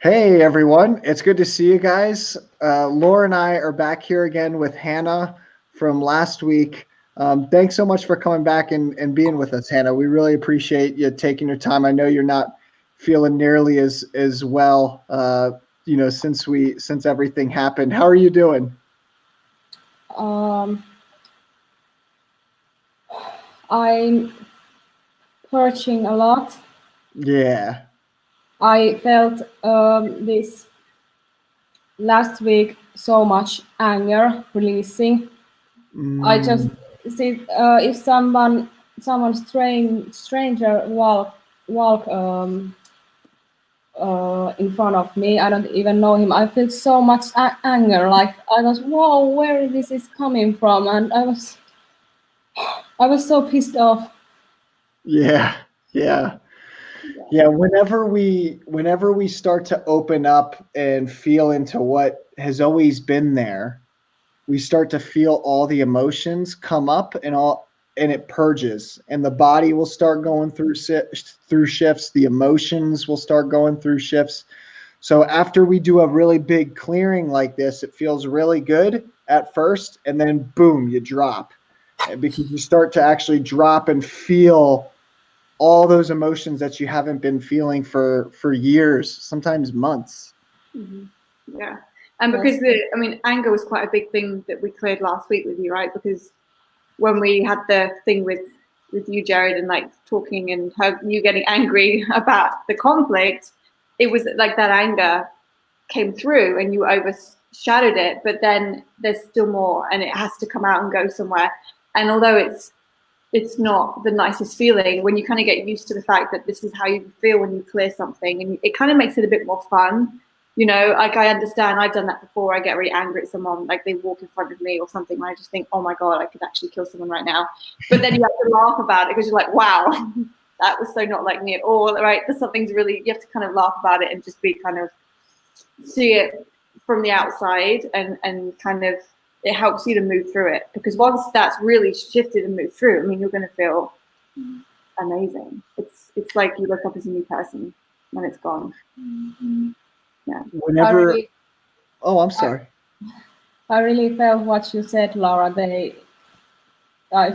Hey everyone, it's good to see you guys. Laura and I are back here again with Hannah from last week. Thanks so much for coming back and being with us, Hannah. We really appreciate you taking your time. I know you're not feeling nearly as well, since everything happened. How are you doing? Um, I'm purging a lot. Yeah. I felt this last week so much anger releasing. I just Mm, see if someone stranger walk in front of me. I don't even know him. I feel so much anger. Like I was, whoa, where this is coming from, and I was so pissed off. yeah. Yeah. Yeah, whenever we start to open up and feel into what has always been there, we start to feel all the emotions come up and it purges, and the body will start going through shifts, the emotions will start going through shifts. So after we do a really big clearing like this, it feels really good at first, and then boom, you drop. Because you start to actually drop and feel all those emotions that you haven't been feeling for years, sometimes months. Yeah. And Yes. because anger was quite a big thing that we cleared last week with you, right? Because when we had the thing with you, Jared, and like talking and you getting angry about the conflict, it was like that anger came through and you overshadowed it, but then there's still more and it has to come out and go somewhere. And although it's not the nicest feeling, when you kind of get used to the fact that this is how you feel when you clear something, and it kind of makes it a bit more fun. Like I understand, I've done that before. I get really angry at someone, like they walk in front of me or something, and I just think, oh my God, I could actually kill someone right now. But then you have to laugh about it because you're like, wow, that was so not like me at all, right? There's something's really, you have to kind of laugh about it and just be kind of see it from the outside, and kind of it helps you to move through it, because once that's really shifted and moved through, I mean, you're going to feel amazing. It's like you look up as a new person when it's gone. Yeah. I Whenever really, Oh, I'm I, sorry. I really felt what you said, Laura. I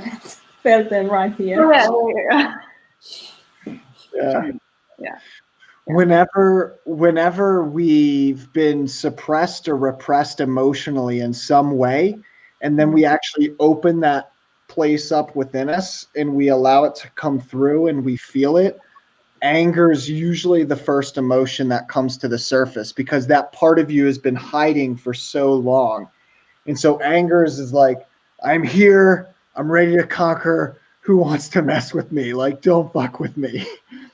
felt them right here. Oh, yeah. Yeah. Yeah. Whenever we've been suppressed or repressed emotionally in some way, and then we actually open that place up within us and we allow it to come through and we feel it, anger is usually the first emotion that comes to the surface because that part of you has been hiding for so long. And so anger is like, I'm here, I'm ready to conquer. Who wants to mess with me? Like, don't fuck with me.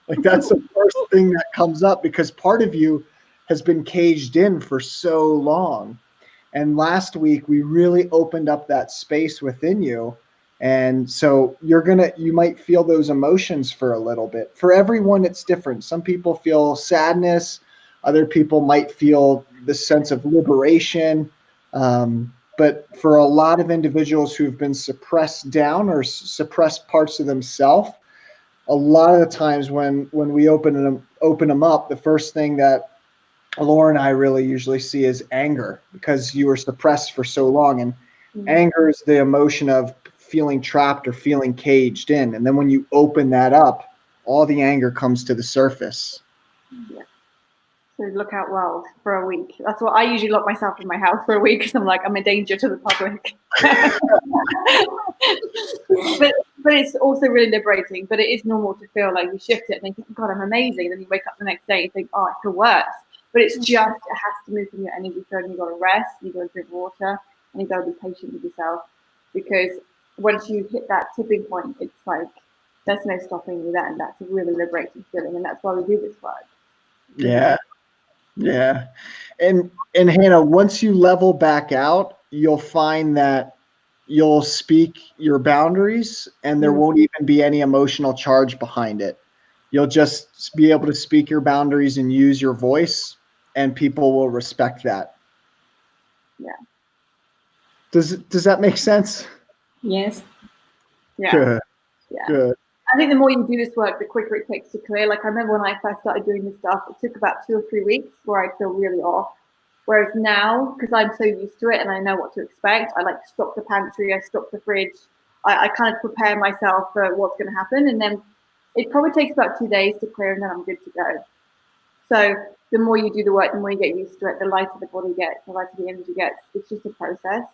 Like, that's the first thing that comes up because part of you has been caged in for so long. And last week, we really opened up that space within you. And so you might feel those emotions for a little bit. For everyone, it's different. Some people feel sadness, other people might feel the sense of liberation. But for a lot of individuals who've been suppressed down or suppressed parts of themselves, a lot of the times when we open them up, the first thing that Laura and I really usually see is anger because you were suppressed for so long. And anger is the emotion of feeling trapped or feeling caged in. And then when you open that up, all the anger comes to the surface. Yeah. So look out world for a week. That's what I usually lock myself in my house for a week because I'm like, I'm a danger to the public. but it's also really liberating. But it is normal to feel like you shift it and think, God, I'm amazing. Then you wake up the next day and think, oh, I feel worse. But it's just, it has to move from your energy field, and you've got to rest, you've got to drink water, and you've got to be patient with yourself. Because once you hit that tipping point, it's like, there's no stopping you then. That's a really liberating feeling. And that's why we do this work. Yeah. Yeah. And Hannah, once you level back out, you'll find that you'll speak your boundaries and there won't even be any emotional charge behind it. You'll just be able to speak your boundaries and use your voice, and people will respect that. Yeah. Does that make sense? Yes. Yeah. Good. Yeah. Good. I think the more you do this work, the quicker it takes to clear. Like I remember when I first started doing this stuff, it took about 2 or 3 weeks where I'd feel really off. Whereas now, because I'm so used to it and I know what to expect, I like stock the pantry, I stock the fridge. I kind of prepare myself for what's going to happen. And then it probably takes about 2 days to clear and then I'm good to go. So the more you do the work, the more you get used to it, the lighter the body gets, the lighter the energy gets. It's just a process.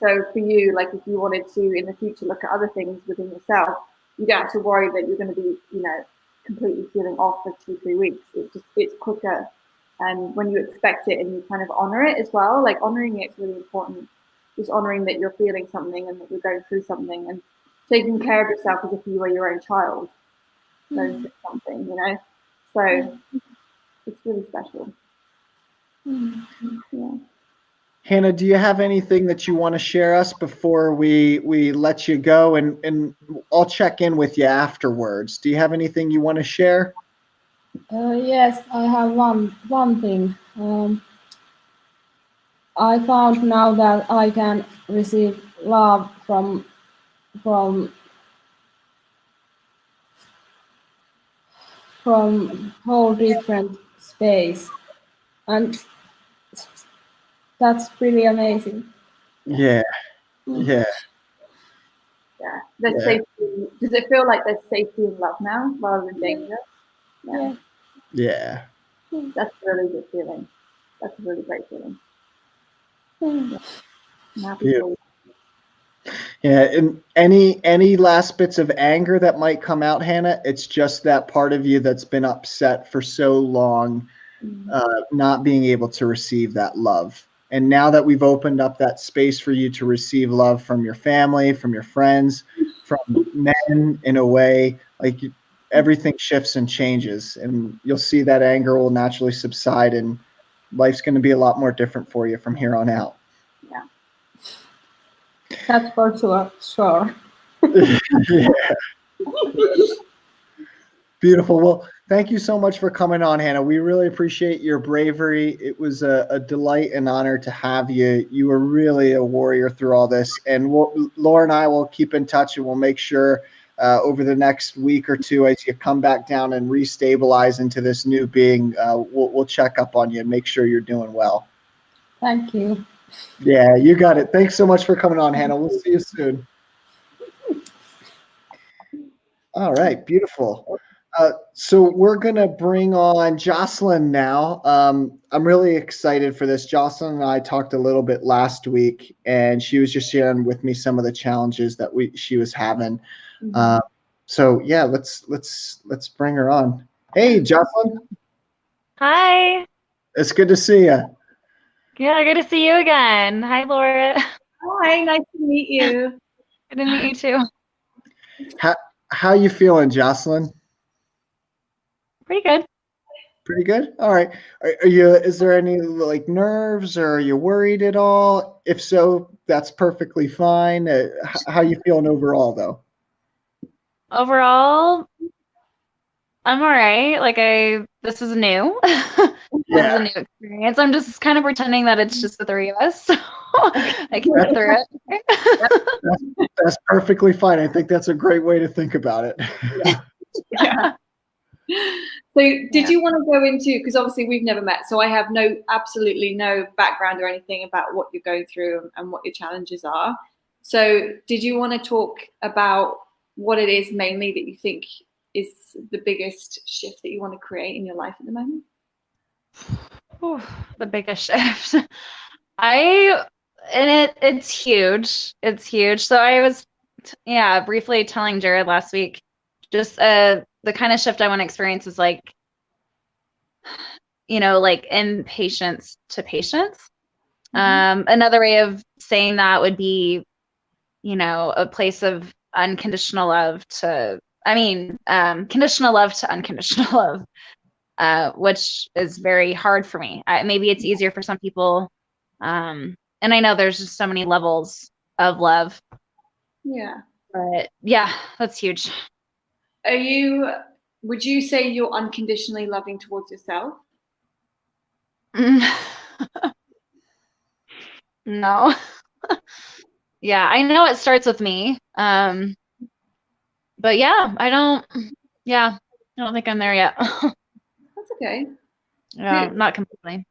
So for you, like if you wanted to in the future look at other things within yourself, you don't have to worry that you're going to be, completely feeling off for 2-3 weeks. It's quicker. And when you expect it and you kind of honor it as well, like honoring it's really important. Just honoring that you're feeling something and that you're going through something and taking care of yourself as if you were your own child going through something, So it's really special. Yeah. Hannah, do you have anything that you want to share us before we let you go? And I'll check in with you afterwards. Do you have anything you want to share? Yes, I have one thing. I found now that I can receive love from whole different space, and that's pretty amazing. Yeah. Yeah. Yeah. There's safety. Does it feel like there's safety and love now rather than danger? Yeah. Yeah. That's a really good feeling. That's a really great feeling. Yeah. I'm happy for you. Yeah, and any last bits of anger that might come out, Hannah, it's just that part of you that's been upset for so long, not being able to receive that love. And now that we've opened up that space for you to receive love from your family, from your friends, from men, in a way, like everything shifts and changes, and you'll see that anger will naturally subside, and life's going to be a lot more different for you from here on out. Yeah. That's for sure. Yeah. Beautiful. Well, thank you so much for coming on, Hannah. We really appreciate your bravery. It was a delight and honor to have you. You were really a warrior through all this. And Laura and I will keep in touch, and we'll make sure over the next week or two, as you come back down and restabilize into this new being, we'll check up on you and make sure you're doing well. Thank you. Yeah, you got it. Thanks so much for coming on, Hannah. We'll see you soon. All right, beautiful. So we're going to bring on Jocelyn now. I'm really excited for this. Jocelyn and I talked a little bit last week, and she was just sharing with me some of the challenges that she was having. So yeah, let's bring her on. Hey, Jocelyn. Hi. It's good to see you. Yeah, good to see you again. Hi, Laura. Hi, nice to meet you. Good to meet you too. How you feeling, Jocelyn? Pretty good. Pretty good. All right. Are you? Is there any like nerves, or are you worried at all? If so, that's perfectly fine. How you feeling overall, though? Overall, I'm all right. Like this is new. This is a new experience. I'm just kind of pretending that it's just the three of us. So I can get through it. That's perfectly fine. I think that's a great way to think about it. Yeah. So did you want to go into, because obviously we've never met, so I have absolutely no background or anything about what you're going through and what your challenges are. So did you want to talk about what it is mainly that you think is the biggest shift that you want to create in your life at the moment? Ooh, the biggest shift. It's huge. It's huge. So I was briefly telling Jared last week, just the kind of shift I want to experience is like impatience to patience. Another way of saying that would be, a place of unconditional love to, conditional love to unconditional love, which is very hard for me. Maybe it's easier for some people. And I know there's just so many levels of love. Yeah. But yeah, that's huge. Would you say you're unconditionally loving towards yourself? No. Yeah, I know it starts with me. But yeah, I don't think I'm there yet. That's okay. Yeah, not completely.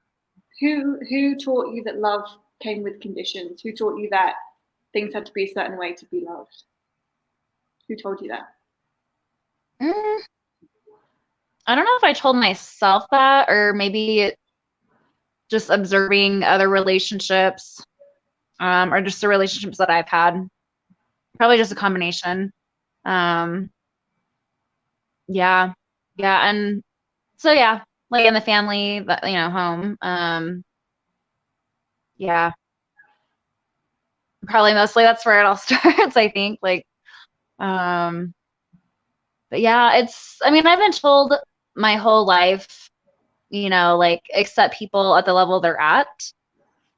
Who taught you that love came with conditions? Who taught you that things had to be a certain way to be loved? Who told you that? I don't know if I told myself that, or maybe just observing other relationships, or just the relationships that I've had. Probably just a combination. Yeah, and so yeah, like in the family, home. Yeah, probably mostly that's where it all starts, I think. Like, but yeah, I mean, I've been told my whole life, like accept people at the level they're at.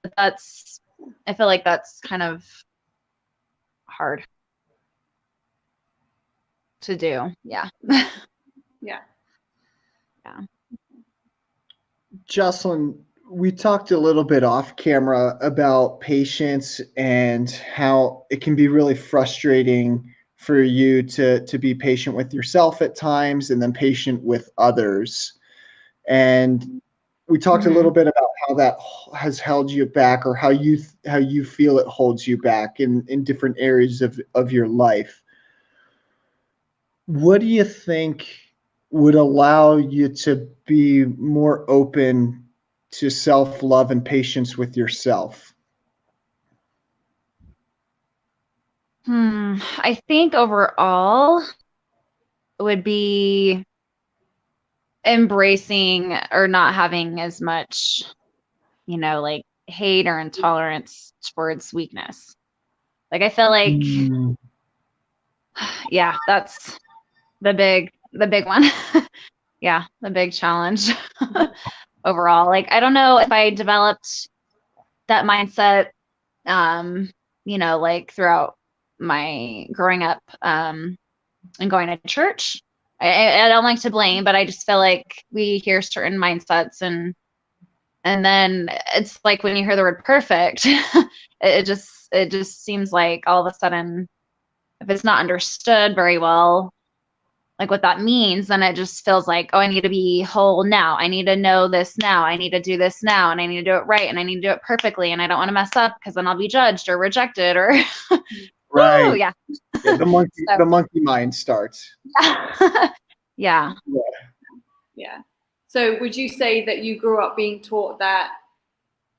But I feel like that's kind of hard to do. Yeah. Yeah. Yeah. Jocelyn, we talked a little bit off camera about patience and how it can be really frustrating for you to be patient with yourself at times and then patient with others. And we talked a little bit about how that has held you back, or how you feel it holds you back in different areas of your life. What do you think would allow you to be more open to self-love and patience with yourself? I think overall it would be embracing or not having as much, like hate or intolerance towards weakness. Like I feel like, yeah, that's the big one. Yeah, the big challenge overall. Like I don't know if I developed that mindset, like throughout my growing up, and going to church. I don't like to blame, but I just feel like we hear certain mindsets, and then it's like when you hear the word perfect, it just seems like all of a sudden, if it's not understood very well, like what that means, then it just feels like, oh, I need to be whole now. I need to know this now. I need to do this now, and I need to do it right, and I need to do it perfectly, and I don't want to mess up because then I'll be judged or rejected or Right. Woo, yeah. Yeah, the monkey mind starts. Yeah. Yeah. So would you say that you grew up being taught that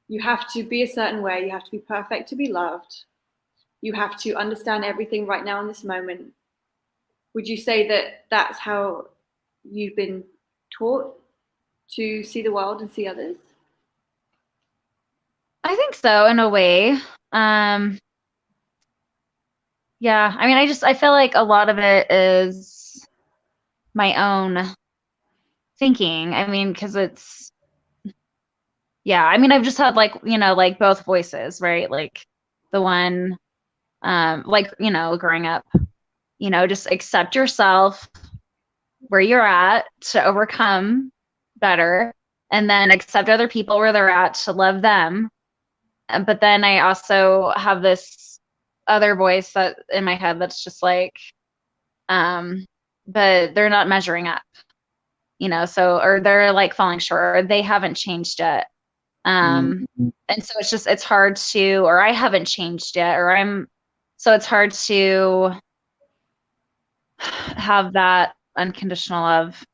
you have to be a certain way, you have to be perfect to be loved, you have to understand everything right now in this moment? Would you say that that's how you've been taught to see the world and see others? I think so, in a way. Yeah, I mean, I feel like a lot of it is my own thinking. I mean, because I mean, I've just had like, like both voices, right? Like the one, like, growing up, just accept yourself where you're at to overcome better, and then accept other people where they're at to love them. But then I also have this other voice that in my head that's just like, but they're not measuring up, so, or they're like falling short, or they haven't changed yet. And so it's hard to, or I haven't changed yet, so it's hard to have that unconditional love.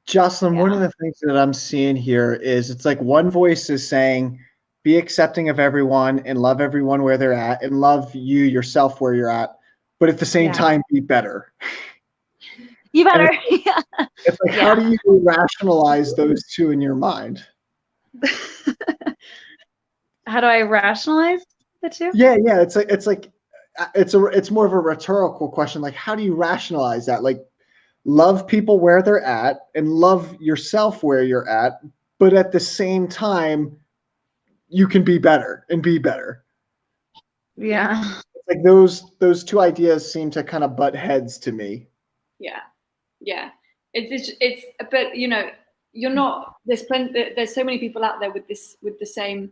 Jocelyn, one of the things that I'm seeing here is it's like one voice is saying, be accepting of everyone and love everyone where they're at and love you yourself where you're at, but at the same time, be better. You better. It's like, how do you rationalize those two in your mind? How do I rationalize the two? Yeah. It's more of a rhetorical question. Like, how do you rationalize that? Like, love people where they're at and love yourself where you're at, but at the same time, you can be better and be better. Yeah. It's like those two ideas seem to kind of butt heads to me. Yeah. It's but you're not, there's so many people out there with the same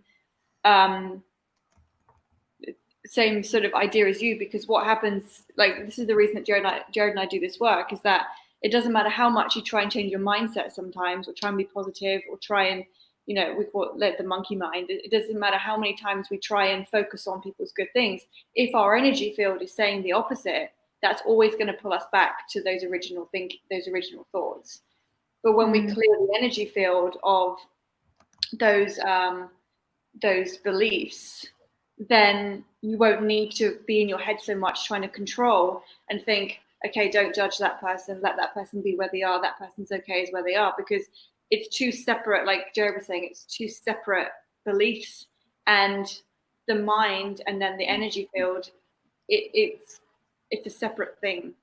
same sort of idea as you, because what happens, like, this is the reason that Jared and I do this work, is that it doesn't matter how much you try and change your mindset sometimes, or try and be positive, or try and, you know, we call it the monkey mind. It doesn't matter how many times we try and focus on people's good things. If our energy field is saying the opposite, that's always going to pull us back to those original thoughts. But when we clear the energy field of those beliefs, then you won't need to be in your head so much trying to control and think, okay, don't judge that person, let that person be where they are, that person's okay is where they are, because it's two separate, like Jared was saying, it's two separate beliefs, and the mind and then the energy field, it's a separate thing.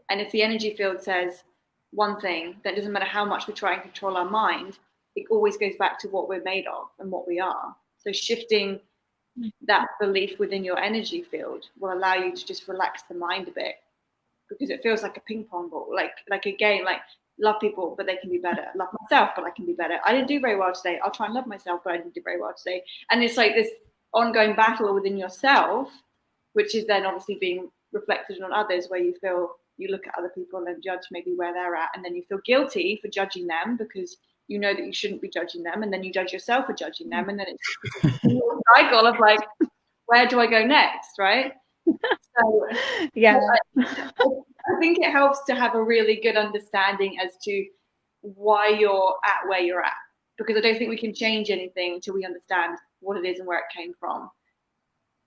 And if the energy field says one thing, that doesn't matter how much we try and control our mind, it always goes back to what we're made of and what we are. So shifting that belief within your energy field will allow you to just relax the mind a bit, because it feels like a ping pong ball, like a game, like love people, but they can be better. Love myself, but I can be better. I didn't do very well today. I'll try and love myself, but I didn't do very well today. And it's like this ongoing battle within yourself, which is then obviously being reflected on others, where you feel, you look at other people and judge maybe where they're at, and then you feel guilty for judging them because you know that you shouldn't be judging them, and then you judge yourself for judging them, and then it's just this cycle of like, where do I go next, right? So Yeah. I think it helps to have a really good understanding as to why you're at where you're at, because I don't think we can change anything until we understand what it is and where it came from.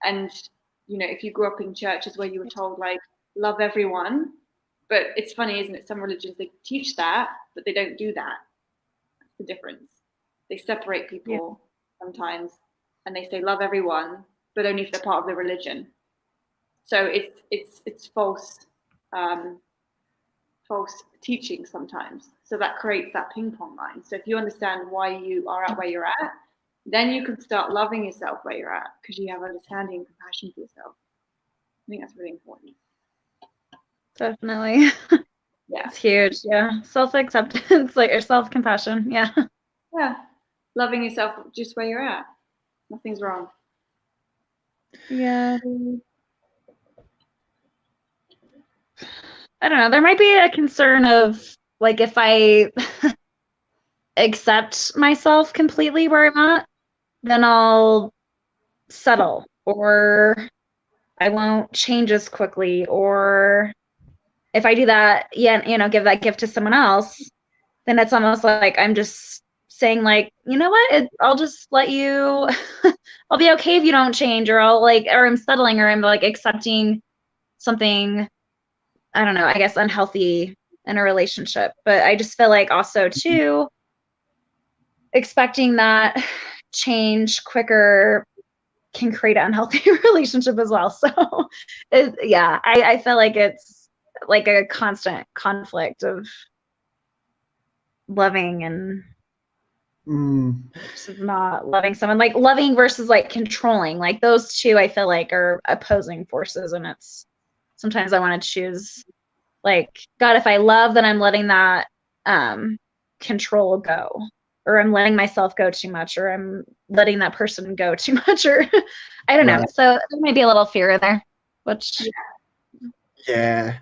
And you know, if you grew up in churches where you were told like love everyone, but it's funny, isn't it? Some religions, they teach that, but they don't do that. That's the difference. They separate people sometimes, and they say love everyone, but only if they're part of the religion. So it's false teaching sometimes. So that creates that ping pong line. So if you understand why you are at where you're at, then you can start loving yourself where you're at, because you have understanding and compassion for yourself. I think that's really important. Definitely. Yeah. It's huge. Yeah. Self-acceptance, like, or self-compassion. Yeah. Yeah. Loving yourself just where you're at. Nothing's wrong. Yeah. I don't know. There might be a concern of like, if I accept myself completely where I'm at, then I'll settle, or I won't change as quickly, or if I do that, give that gift to someone else, then it's almost like I'm just saying like, you know what, I'll just let you, I'll be okay if you don't change, or or I'm settling, or I'm like accepting something, I don't know, I guess unhealthy in a relationship. But I just feel like also too, expecting that change quicker can create an unhealthy relationship as well. So I feel like it's like a constant conflict of loving and versus not loving someone, like loving versus like controlling, like those two I feel like are opposing forces. And it's sometimes I want to choose like, God, if I love, then I'm letting that control go, or I'm letting myself go too much, or I'm letting that person go too much, or I don't know. So there might be a little fear there, which yeah.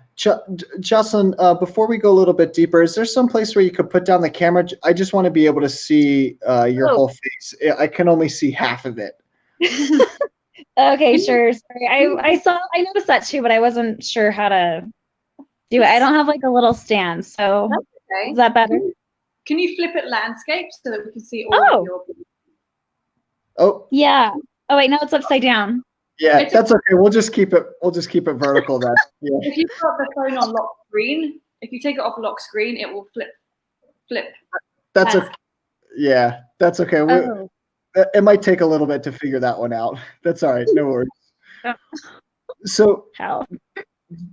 Jocelyn, before we go a little bit deeper, is there some place where you could put down the camera? I just want to be able to see your whole face. I can only see half of it. Okay, sure. Sorry. I noticed that too, but I wasn't sure how to do it. I don't have like a little stand, so okay. Is that better? Can you flip it landscape so that we can see all of your? Oh. Yeah. Oh wait, no, it's upside down. Yeah, that's okay. We'll just keep it vertical then. Yeah. If you've got the phone on lock screen, if you take it off lock screen, it will flip. That's okay. Yeah, that's okay. It might take a little bit to figure that one out. That's all right. No worries. So,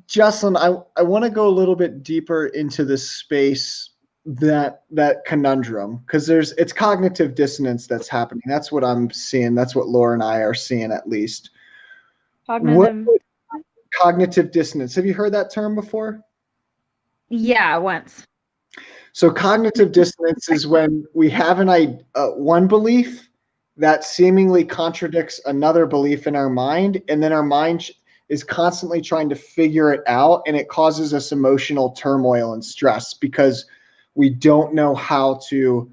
Jocelyn, I want to go a little bit deeper into this space, that conundrum, because it's cognitive dissonance that's happening. That's what I'm seeing. That's what Laura and I are seeing, at least. Cognitive dissonance. Have you heard that term before? Yeah, once. So cognitive dissonance is when we have one belief that seemingly contradicts another belief in our mind, and then our mind is constantly trying to figure it out, and it causes us emotional turmoil and stress because we don't know how to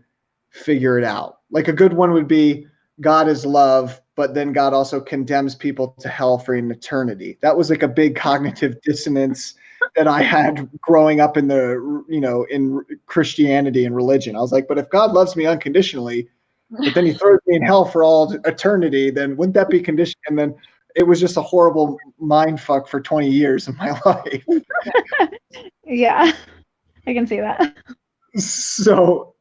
figure it out. Like a good one would be God is love, but then God also condemns people to hell for an eternity. That was like a big cognitive dissonance that I had growing up in in Christianity and religion. I was like, but if God loves me unconditionally, but then he throws me in hell for all eternity, then wouldn't that be conditioned? And then it was just a horrible mind fuck for 20 years of my life. Yeah, I can see that. So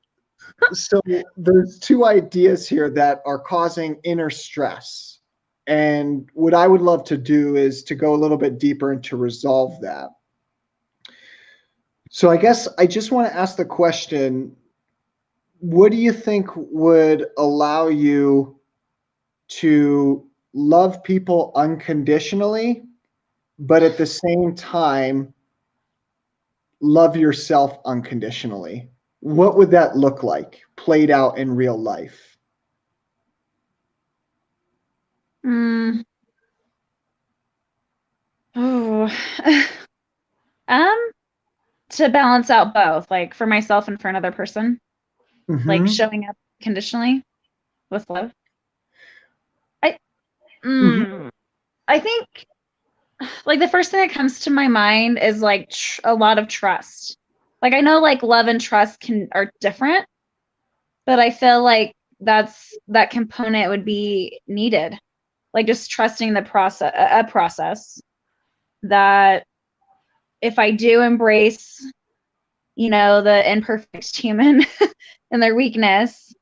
there's two ideas here that are causing inner stress. And what I would love to do is to go a little bit deeper and to resolve that. So I guess I just want to ask the question, what do you think would allow you to love people unconditionally, but at the same time, love yourself unconditionally? What would that look like played out in real life? Oh, to balance out both, like for myself and for another person, like showing up conditionally with love. I think like the first thing that comes to my mind is like a lot of trust. Like I know like love and trust are different, but I feel like that component would be needed. Like just trusting the process, a process that if I do embrace, the imperfect human and their weakness,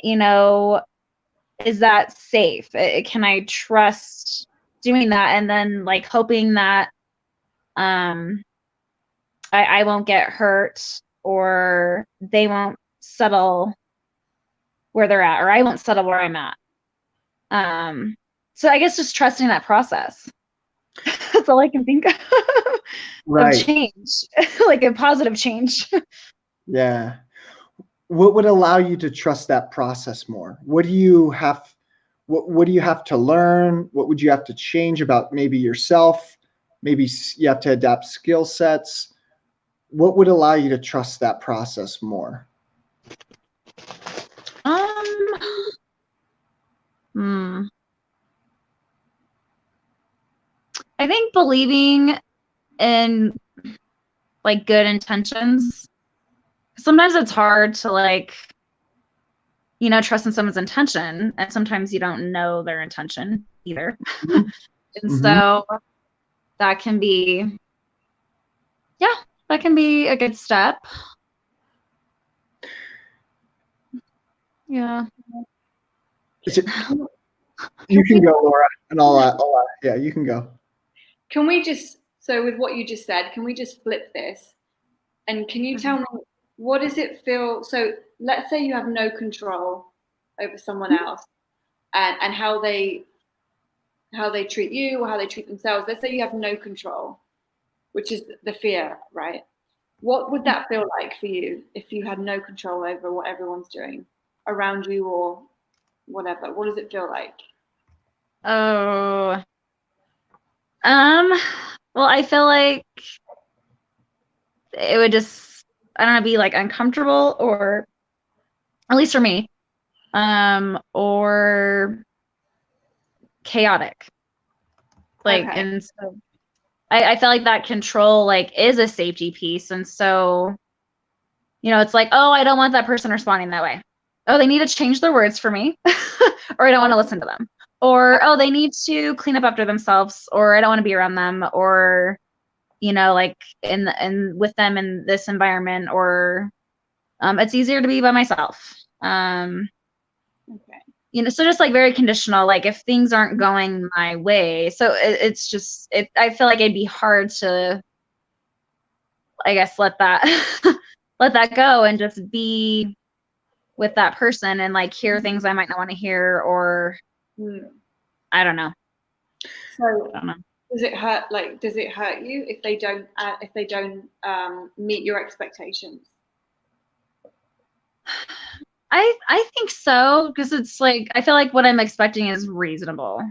is that safe? Can I trust doing that? And then like hoping that I won't get hurt or they won't settle where they're at, or I won't settle where I'm at. So I guess just trusting that process. That's all I can think of. Right. Of change, like a positive change. Yeah. What would allow you to trust that process more? What do you have to learn? What would you have to change about maybe yourself? Maybe you have to adapt skill sets. What would allow you to trust that process more? I think believing in like good intentions. Sometimes it's hard to like, trust in someone's intention, and sometimes you don't know their intention either. And so that can be, that can be a good step. Yeah. You can go, Laura, and I'll yeah, you can go. Can we just, so with what you just said, can we just flip this? And can you tell me, what does it feel? So let's say you have no control over someone else and how they treat you or how they treat themselves. Let's say you have no control, which is the fear, right? What would that feel like for you if you had no control over what everyone's doing around you or whatever? What does it feel like? Oh, well, I feel like it would just, I don't know, be like uncomfortable, or at least for me, or chaotic. Like, okay. And so I feel like that control like is a safety piece. And so, it's like, oh, I don't want that person responding that way. Oh, they need to change their words for me, or I don't want to listen to them. Or, oh, they need to clean up after themselves, or I don't want to be around them, or, like in with them in this environment, or it's easier to be by myself. Okay. So just like very conditional, like if things aren't going my way. So it's just, I feel like it'd be hard to, I guess, let that go and just be with that person and like hear things I might not want to hear, or I don't know. So does it hurt? Like, does it hurt you if they don't meet your expectations? I think so, because it's like I feel like what I'm expecting is reasonable.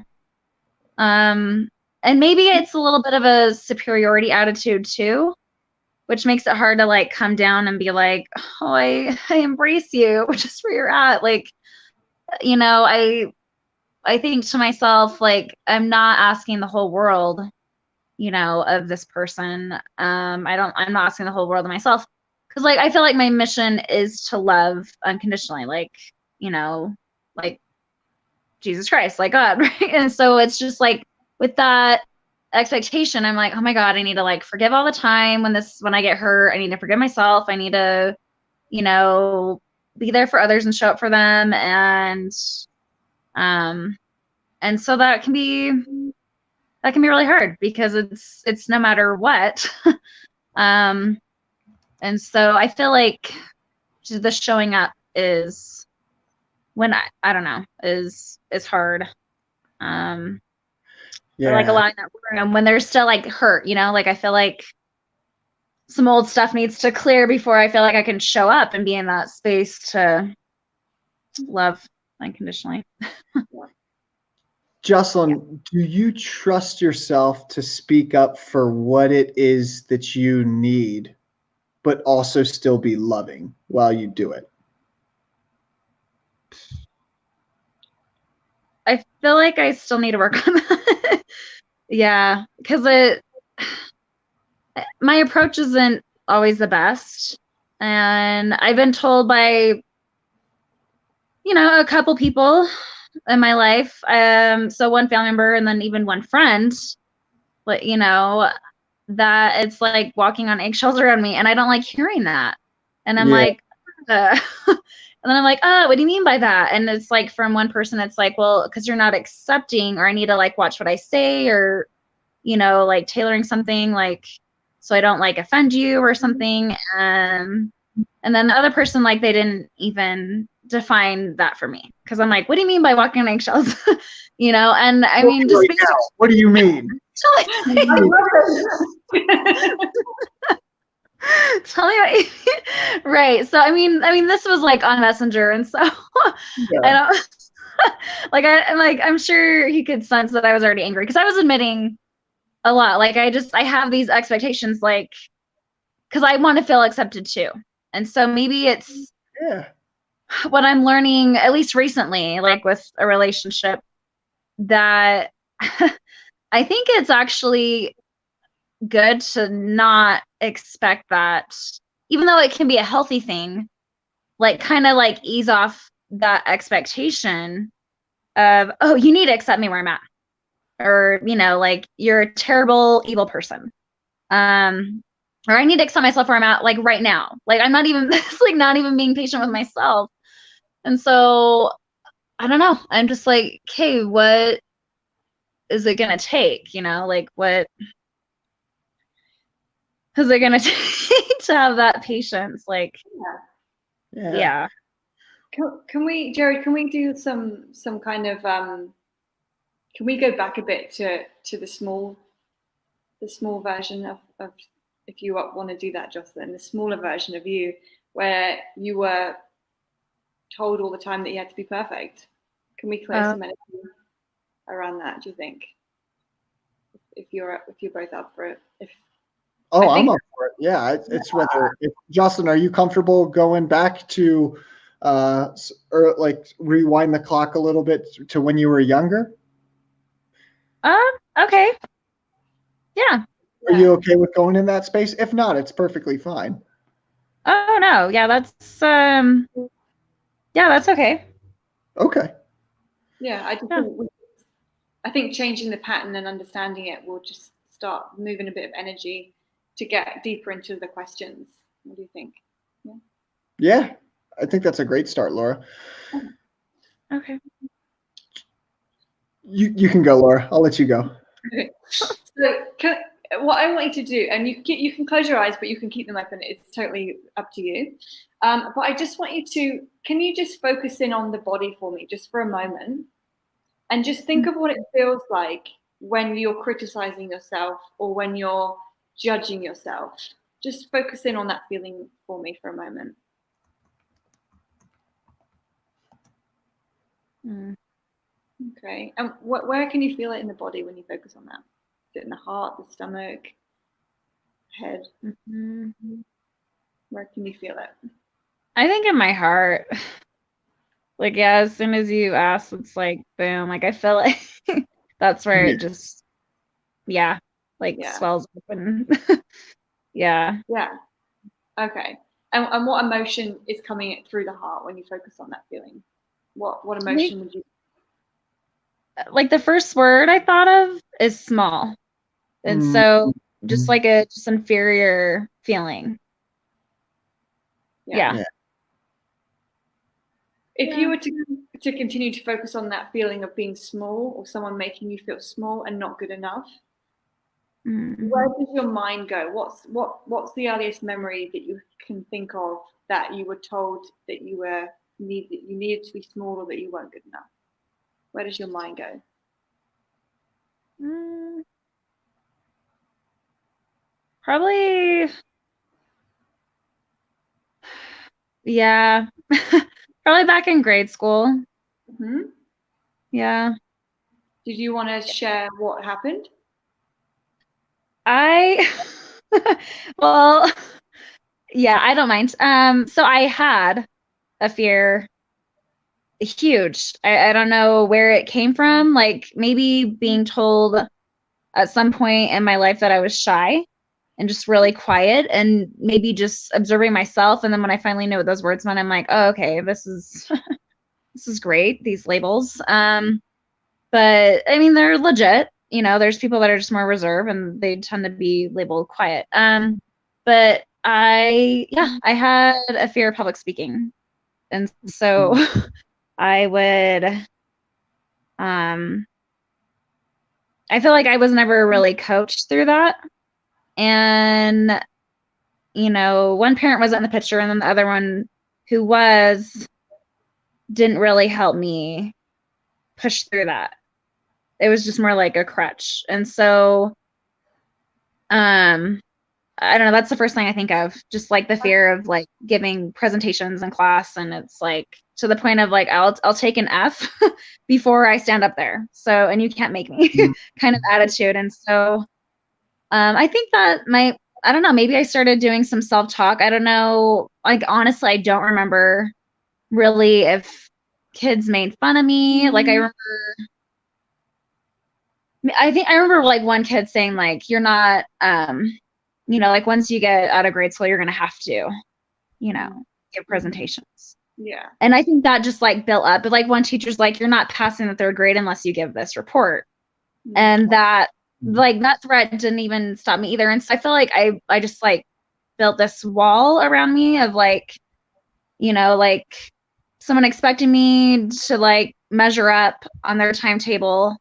And maybe it's a little bit of a superiority attitude too, which makes it hard to like come down and be like, oh, I embrace you, which is where you're at. Like, you know, I think to myself, like, I'm not asking the whole world, you know, of this person. I'm not asking the whole world of myself. Cause like I feel like my mission is to love unconditionally, like, you know, like Jesus Christ, like God, right? And so it's just like with that expectation, I'm like, oh my God, I need to like forgive all the time when I get hurt. I need to forgive myself. I need to, you know, be there for others and show up for them. And so that can be really hard because it's no matter what. And so I feel like the showing up is when I don't know, is hard. Or like allowing that room when there's still like hurt, you know, like I feel like some old stuff needs to clear before I feel like I can show up and be in that space to love unconditionally. Jocelyn, do you trust yourself to speak up for what it is that you need, but also still be loving while you do it? I feel like I still need to work on that. Yeah, because my approach isn't always the best. And I've been told by, you know, a couple people in my life, so one family member and then even one friend, but you know, that it's like walking on eggshells around me, and I don't like hearing that. And I'm like, and then I'm like, oh, what do you mean by that? And it's like from one person, it's like, well, because you're not accepting, or I need to like watch what I say, or you know, like tailoring something like so I don't like offend you or something. And then the other person, like they didn't even define that for me because I'm like, what do you mean by walking on eggshells? You know, and I mean, just right now, what do you mean? tell me what you mean. Right. So I mean, this was like on Messenger, and so I don't like I'm sure he could sense that I was already angry because I was admitting a lot. Like I have these expectations, like because I want to feel accepted too. And so maybe it's what I'm learning, at least recently, like with a relationship, that I think it's actually good to not expect that, even though it can be a healthy thing, like kind of like ease off that expectation of, oh, you need to accept me where I'm at. Or, you know, like you're a terrible, evil person. Or I need to accept myself where I'm at, like right now. Like I'm not even, it's like not even being patient with myself. And so I don't know. I'm just like, okay, what is it gonna take? You know, like what is it gonna take to have that patience? Like, yeah. Can we, Jerry? Can we do some kind of can we go back a bit to the small version of if you want to do that, Jocelyn, the smaller version of you where you were told all the time that you had to be perfect? Can we clear some energy around that, do you think? If you're both up for it. I'm up for it. Yeah, it's whether Jocelyn, are you comfortable going back to or like rewind the clock a little bit to when you were younger? Okay. Yeah. Are you okay with going in that space? If not, it's perfectly fine. Oh no, yeah, that's okay. Okay. Yeah, I think changing the pattern and understanding it will just start moving a bit of energy to get deeper into the questions. What do you think? Yeah, I think that's a great start, Laura. Okay. You can go, Laura. I'll let you go. Okay. So what I want you to do, and you can close your eyes, but you can keep them open. It's totally up to you. But I just want you to, can you just focus in on the body for me, just for a moment, and just think of what it feels like when you're criticizing yourself or when you're judging yourself. Just focus in on that feeling for me for a moment. Okay. And where can you feel it in the body when you focus on that? Is it in the heart, the stomach, head? Where can you feel it? I think in my heart. Like, yeah, as soon as you ask, it's like, boom, like I feel like that's where it just, swells open. Yeah. Yeah. Okay. And what emotion is coming through the heart when you focus on that feeling? What emotion would you? Like the first word I thought of is small. And so just like a just inferior feeling. Yeah. If you were to continue to focus on that feeling of being small or someone making you feel small and not good enough, where does your mind go? What's the earliest memory that you can think of that you were told that you needed to be small or that you weren't good enough? Where does your mind go? Probably, yeah. Probably back in grade school. Yeah. Did you want to share what happened? Well, yeah, I don't mind. So I had a fear, huge. I don't know where it came from. Like maybe being told at some point in my life that I was shy and just really quiet, and maybe just observing myself. And then when I finally knew what those words meant, I'm like, oh, okay, this is this is great, these labels. But I mean, they're legit. You know, there's people that are just more reserved and they tend to be labeled quiet. But I had a fear of public speaking. And so I would, I feel like I was never really coached through that. And, you know, one parent was in the picture and then the other one who didn't really help me push through that. It was just more like a crutch. And so, I don't know, that's the first thing I think of, just like the fear of like giving presentations in class. And it's like to the point of like, I'll take an F before I stand up there. So, and you can't make me kind of attitude. And so, I think that I don't know, maybe I started doing some self-talk. I don't know. Like, honestly, I don't remember really if kids made fun of me. Like, I think I remember like one kid saying like, you're not, you know, like once you get out of grade school, you're going to have to, you know, give presentations. Yeah. And I think that just like built up. But like one teacher's like, you're not passing the third grade unless you give this report. And that like that threat didn't even stop me either. And so I feel like I just like built this wall around me of like, you know, like someone expecting me to like measure up on their timetable,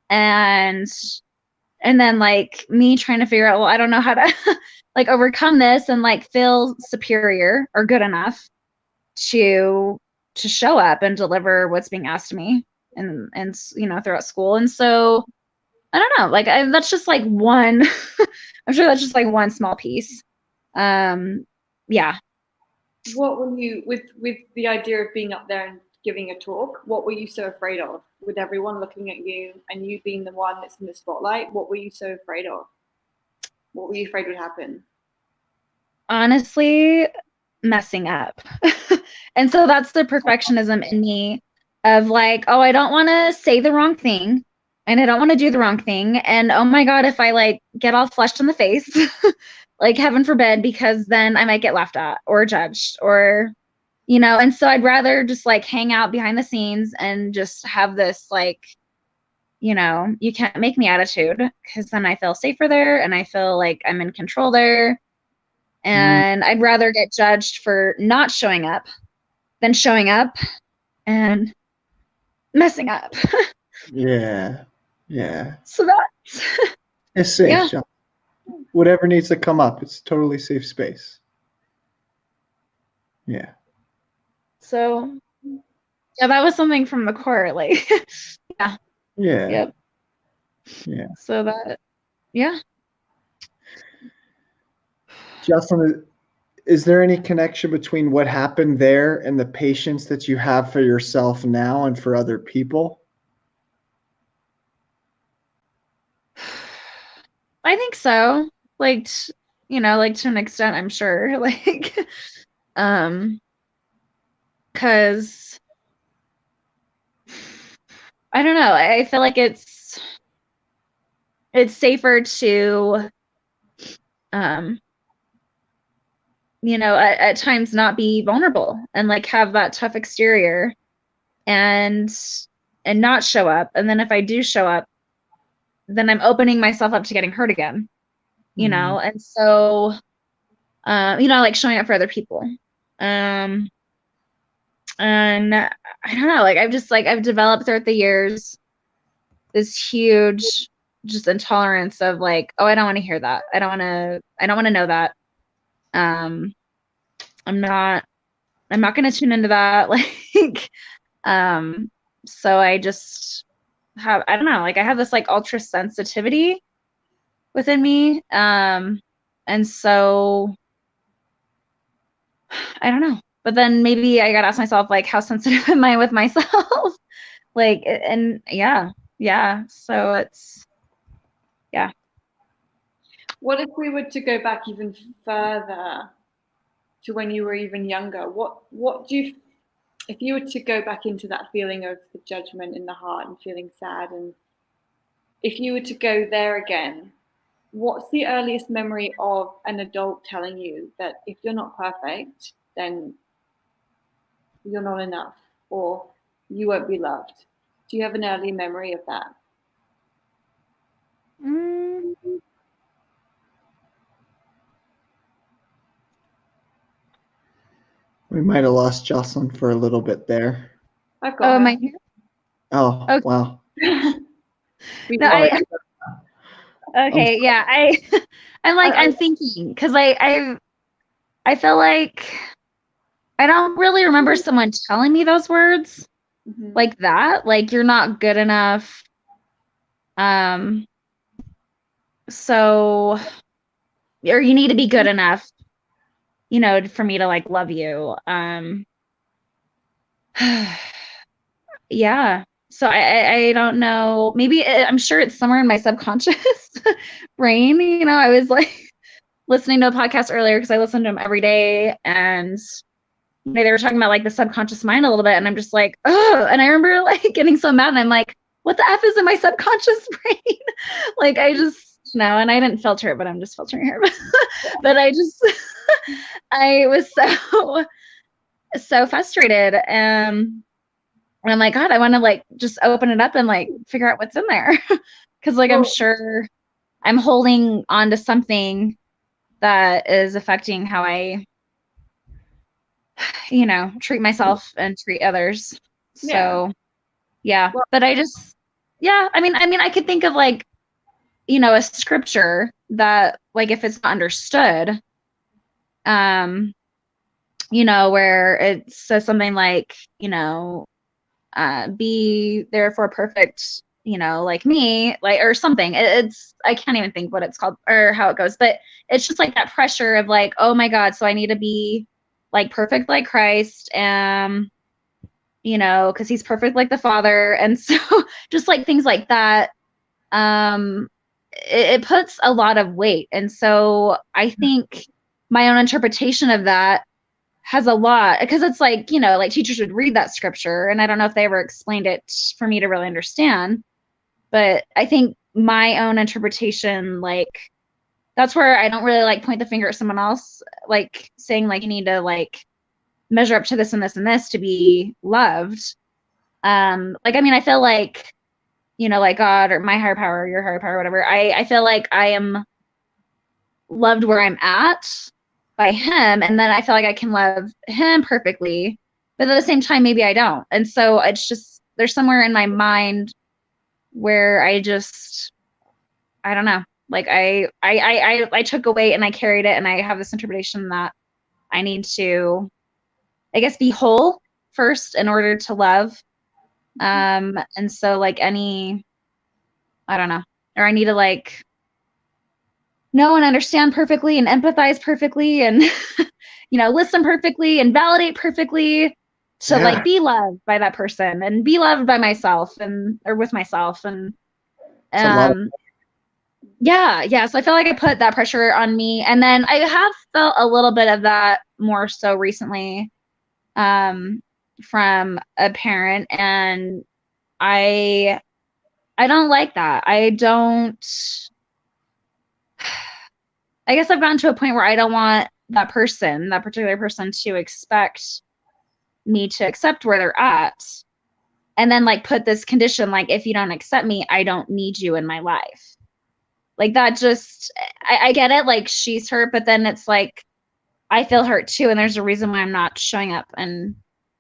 and then like me trying to figure out, well, I don't know how to like overcome this and like feel superior or good enough to show up and deliver what's being asked of me and you know, throughout school. And so I don't know, like that's just like one I'm sure that's just like one small piece. Yeah. What were you with the idea of being up there and giving a talk? What were you so afraid of? With everyone looking at you and you being the one that's in the spotlight, what were you so afraid of? What were you afraid would happen? Honestly, messing up. And so that's the perfectionism in me of like, oh, I don't want to say the wrong thing and I don't want to do the wrong thing. And oh my God, if I like get all flushed in the face, like heaven forbid, because then I might get laughed at or judged or, you know, and so I'd rather just like hang out behind the scenes and just have this like, you know, you can't make me attitude, because then I feel safer there and I feel like I'm in control there. And I'd rather get judged for not showing up than showing up and messing up. Yeah. So that's It's safe, John. Whatever needs to come up, it's totally safe space. Yeah. So yeah, that was something from the core, like yeah. Yep. Yeah. So that, yeah. Jocelyn, is there any connection between what happened there and the patience that you have for yourself now and for other people? I think so. Like, like to an extent, I'm sure. Like, because I don't know. I feel like it's safer to, at times not be vulnerable and like have that tough exterior and not show up. And then if I do show up, then I'm opening myself up to getting hurt again, And so, like showing up for other people. And I don't know, like I've developed throughout the years this huge just intolerance of like, oh, I don't want to hear that. I don't want to know that. I'm not going to tune into that. Like, so I just have, I don't know, like I have this like ultra sensitivity within me. And so I don't know, but then maybe I got to ask myself, like, how sensitive am I with myself? Like, and yeah. So it's, yeah. What if we were to go back even further to when you were even younger? What do you, if you were to go back into that feeling of the judgment in the heart and feeling sad, and if you were to go there again, what's the earliest memory of an adult telling you that if you're not perfect, then you're not enough or you won't be loved? Do you have an early memory of that? We might have lost Jocelyn for a little bit there. I've got her. Oh, okay. Wow. No, okay, yeah. I'm thinking because I feel like I don't really remember someone telling me those words like that. Like, you're not good enough. So, or you need to be good enough, for me to like love you. Yeah. So I don't know. Maybe I'm sure it's somewhere in my subconscious brain. I was like listening to a podcast earlier because I listen to them every day, and they were talking about like the subconscious mind a little bit, and I'm just like, oh. And I remember like getting so mad, and I'm like, what the F is in my subconscious brain? Like, I just and I didn't filter it, but I'm just filtering here. But I was so frustrated. And I'm like, God, I want to like just open it up and like figure out what's in there. Cause like, I'm sure I'm holding on to something that is affecting how I, treat myself and treat others. So yeah, but I mean, I could think of like, a scripture that like, if it's not understood, where it says something like, be therefore perfect, like me, like, or something. I can't even think what it's called or how it goes, but it's just like that pressure of like, oh my God, so I need to be like perfect like Christ, because he's perfect like the Father. And so just like things like that, it puts a lot of weight. And so I think my own interpretation of that has a lot, because it's like, like teachers would read that scripture, and I don't know if they ever explained it for me to really understand, but I think my own interpretation, like, that's where I don't really like point the finger at someone else, like saying like, you need to like measure up to this and this and this to be loved. Like, I mean, I feel like, like God or my higher power, your higher power, whatever, I feel like I am loved where I'm at by him, and then I feel like I can love him perfectly, but at the same time maybe I don't. And so it's just, there's somewhere in my mind where I don't know, like I took a weight and I carried it, and I have this interpretation that I need to, I guess, be whole first in order to love. And so like I don't know, or I need to like know and understand perfectly and empathize perfectly and listen perfectly and validate perfectly to like be loved by that person and be loved by myself or with myself. And yeah. So I feel like I put that pressure on me. And then I have felt a little bit of that more so recently from a parent. And I don't like that. I guess I've gotten to a point where I don't want that particular person to expect me to accept where they're at. And then like put this condition, like, if you don't accept me, I don't need you in my life. Like that just, I get it. Like she's hurt, but then it's like, I feel hurt too. And there's a reason why I'm not showing up and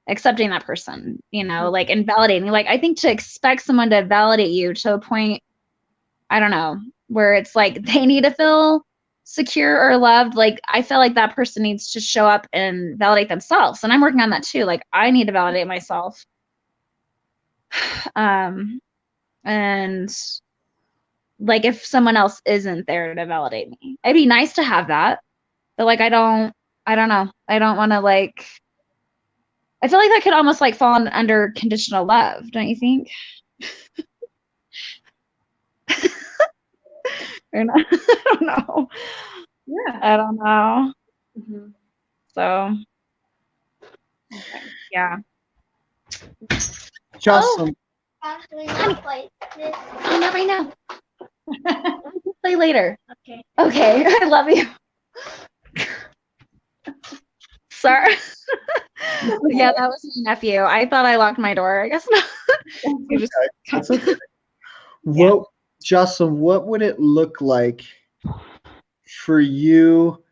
accepting that person, like, and validating. Like, I think to expect someone to validate you to a point, I don't know, where it's like they need to feel secure or loved. Like, I feel like that person needs to show up and validate themselves. And I'm working on that too. Like, I need to validate myself. And like, if someone else isn't there to validate me, it'd be nice to have that. But like, I don't know. I don't want to like, I feel like that could almost like fall under conditional love. Don't you think? Or not? I don't know. Yeah. I don't know. Mm-hmm. So, yeah. Jocelyn. Actually, not play this. Oh, not right now. We'll play later. Okay. Okay. I love you. Sorry. Yeah, that was my nephew. I thought I locked my door. I guess not. That's okay. Well, Jocelyn, what would it look like for you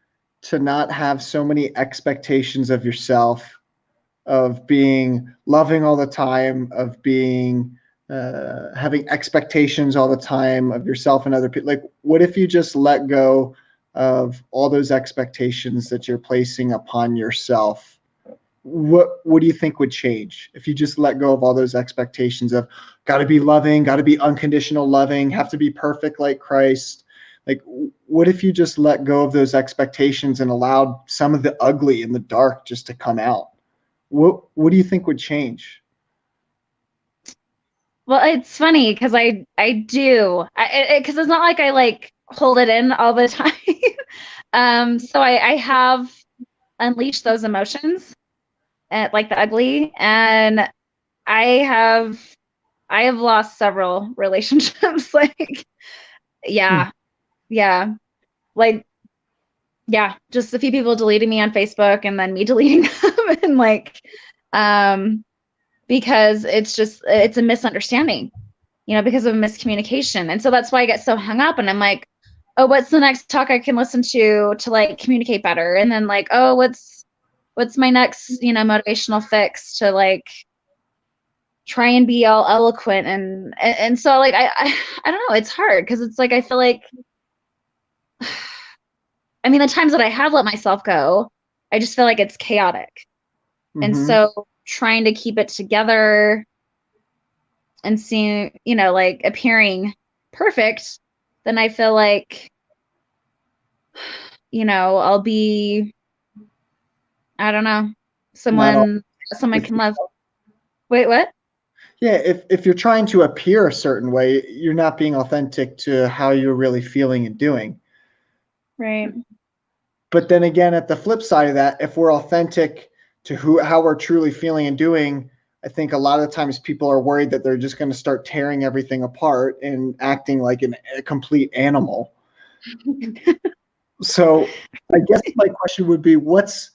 to not have so many expectations of yourself, of being loving all the time, of being having expectations all the time of yourself and other people? Like, what if you just let go of all those expectations that you're placing upon yourself? What do you think would change if you just let go of all those expectations of got to be loving, got to be unconditional loving, have to be perfect like Christ? Like, what if you just let go of those expectations and allowed some of the ugly and the dark just to come out? What do you think would change? Well, it's funny because I do, because it's not like I like hold it in all the time. So I have unleashed those emotions, like the ugly, and I have lost several relationships. Like, yeah, like, yeah, just a few people deleting me on Facebook and then me deleting them, and like, because it's a misunderstanding, because of miscommunication. And so that's why I get so hung up, and I'm like, oh, what's the next talk I can listen to like communicate better? And then like, oh, what's my next, motivational fix to like try and be all eloquent. And so like, I don't know, it's hard because it's like, I feel like, I mean, the times that I have let myself go, I just feel like it's chaotic. Mm-hmm. And so trying to keep it together and seeing, like appearing perfect, then I feel like, I'll be, I don't know, someone can love. Wait, what? Yeah, if you're trying to appear a certain way, you're not being authentic to how you're really feeling and doing. Right. But then again, at the flip side of that, if we're authentic to how we're truly feeling and doing, I think a lot of the times people are worried that they're just going to start tearing everything apart and acting like a complete animal. So I guess my question would be, what's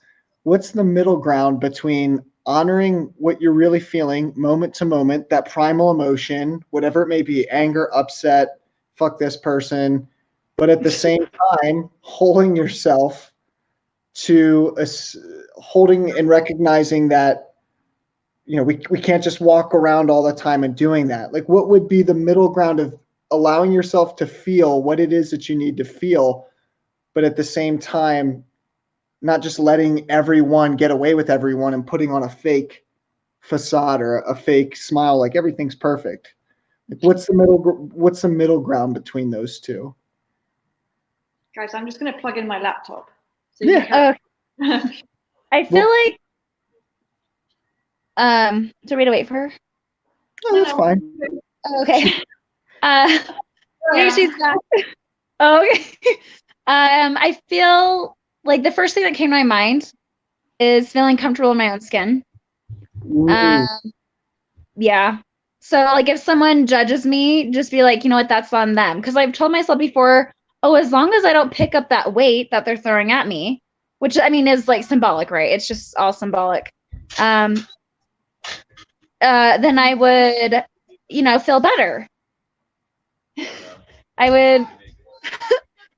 the middle ground between honoring what you're really feeling moment to moment, that primal emotion, whatever it may be, anger, upset, fuck this person, but at the same time, holding yourself to holding and recognizing that, we can't just walk around all the time and doing that. Like, what would be the middle ground of allowing yourself to feel what it is that you need to feel, but at the same time, not just letting everyone get away with everyone and putting on a fake facade or a fake smile, like everything's perfect? Like, what's the middle ground between those two? Guys, I'm just going to plug in my laptop. So yeah. I feel like do we wait for her? Oh, that's fine. Oh, okay. Maybe she's back. Oh, okay. I feel like the first thing that came to my mind is feeling comfortable in my own skin. Yeah. So like if someone judges me, just be like, you know what, that's on them. Because I've told myself before, oh, as long as I don't pick up that weight that they're throwing at me, which I mean is like symbolic, right? It's just all symbolic. Then I would, feel better. I would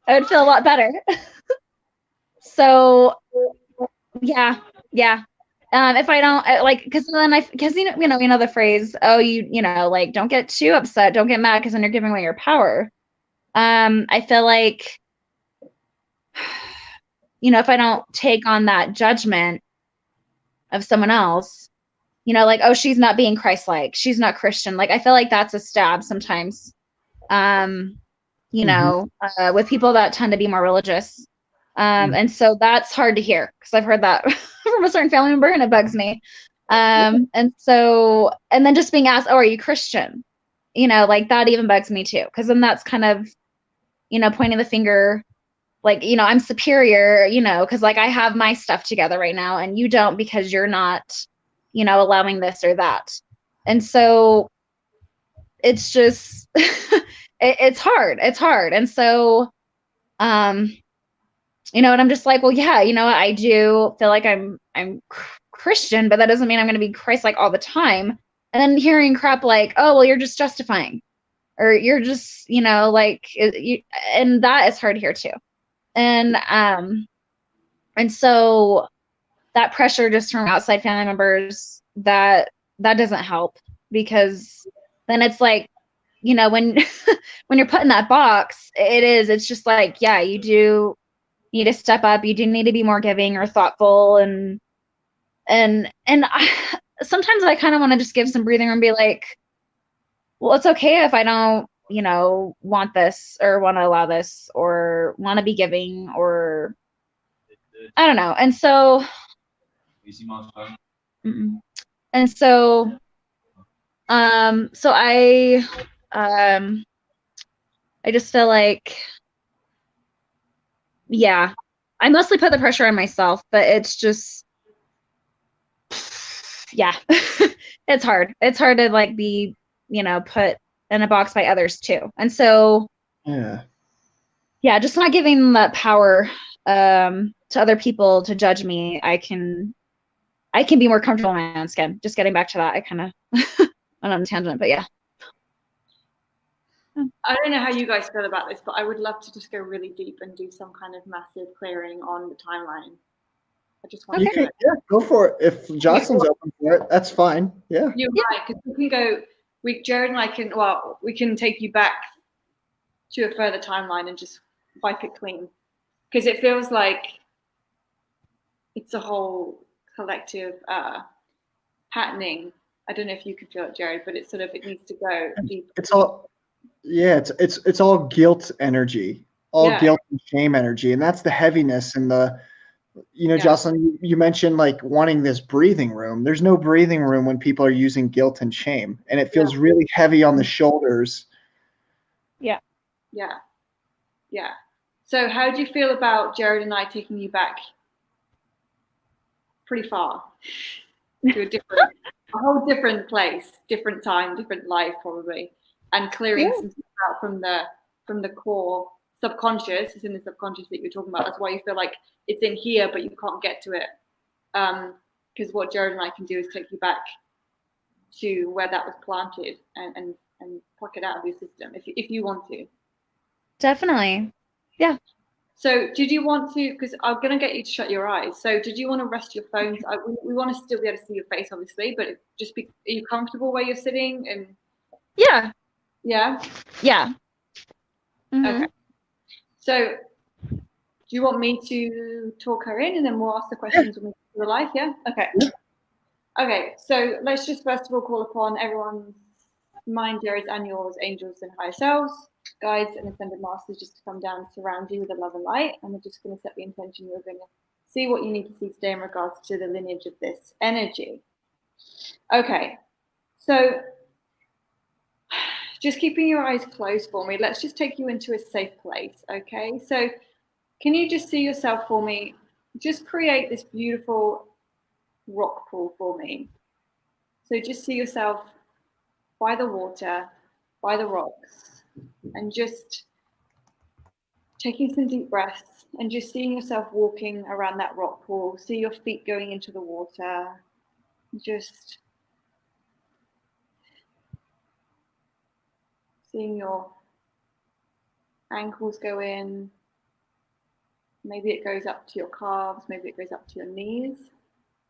I would feel a lot better. So yeah. If I don't because the phrase, oh, like don't get too upset, don't get mad because then you're giving away your power. I feel like if I don't take on that judgment of someone else, like, oh, she's not being Christ-like, she's not Christian. Like I feel like that's a stab sometimes. With people that tend to be more religious. And so that's hard to hear because I've heard that from a certain family member and it bugs me. And then just being asked, oh, are you Christian? Like that even bugs me too. Cause then that's kind of, pointing the finger, like, I'm superior, cause like I have my stuff together right now and you don't because you're not, allowing this or that. And so it's just, it's hard. And so, and I'm just like, well, yeah, I do feel like I'm Christian, but that doesn't mean I'm going to be Christ-like all the time. And then hearing crap like, oh, well, you're just justifying, or you're just, and that is hard to hear too. And so that pressure just from outside family members, that doesn't help, because then it's like, when when you're put in that box, it's just like, yeah, you do need to step up. You do need to be more giving or thoughtful. And sometimes I kind of want to just give some breathing room and be like, well, it's okay if I don't, want this or want to allow this or want to be giving, or I don't know. And so, and so, so I just feel like, yeah, I mostly put the pressure on myself, but it's just, yeah, it's hard. It's hard to like be, put in a box by others too. And so, yeah, just not giving them that power to other people to judge me. I can be more comfortable in my own skin. Just getting back to that, I kind of went on a tangent, but yeah. I don't know how you guys feel about this, but I would love to just go really deep and do some kind of massive clearing on the timeline. I just want to. Yeah, go for it. If Jocelyn's open for it, that's fine. Yeah. You're right, because we can go. Jared and I can. Well, we can take you back to a further timeline and just wipe it clean, because it feels like it's a whole collective patterning. I don't know if you can feel it, Jared, but it's sort of, it needs to go deep. It's all. Yeah, it's all guilt energy, guilt and shame energy, and that's the heaviness and the, Jocelyn, you mentioned like wanting this breathing room. There's no breathing room when people are using guilt and shame, and it feels really heavy on the shoulders. Yeah. So how do you feel about Jared and I taking you back pretty far to a whole different place, different time, different life probably, and clearing some stuff out from the core subconscious? It's in the subconscious that you're talking about. That's why you feel like it's in here, but you can't get to it. Because what Jared and I can do is take you back to where that was planted and pluck it out of your system if you want to. Definitely. Yeah. So did you want to, because I'm going to get you to shut your eyes. So did you want to rest your phones? We want to still be able to see your face, obviously, but just are you comfortable where you're sitting? And Yeah. Yeah? Yeah. Mm-hmm. Okay. So do you want me to talk her in and then we'll ask the questions when we get to the live? Yeah? Okay. Okay. So let's just first of all call upon everyone's mind, Jared's and yours, angels and higher selves, guides and ascended masters, just to come down and surround you with the love and light. And we're just going to set the intention you're going to see what you need to see today in regards to the lineage of this energy. Okay, so just keeping your eyes closed for me, let's just take you into a safe place, okay? So can you just see yourself for me? Just create this beautiful rock pool for me. So just see yourself by the water, by the rocks, and just taking some deep breaths and just seeing yourself walking around that rock pool. See your feet going into the water. Just seeing your ankles go in. Maybe it goes up to your calves, maybe it goes up to your knees.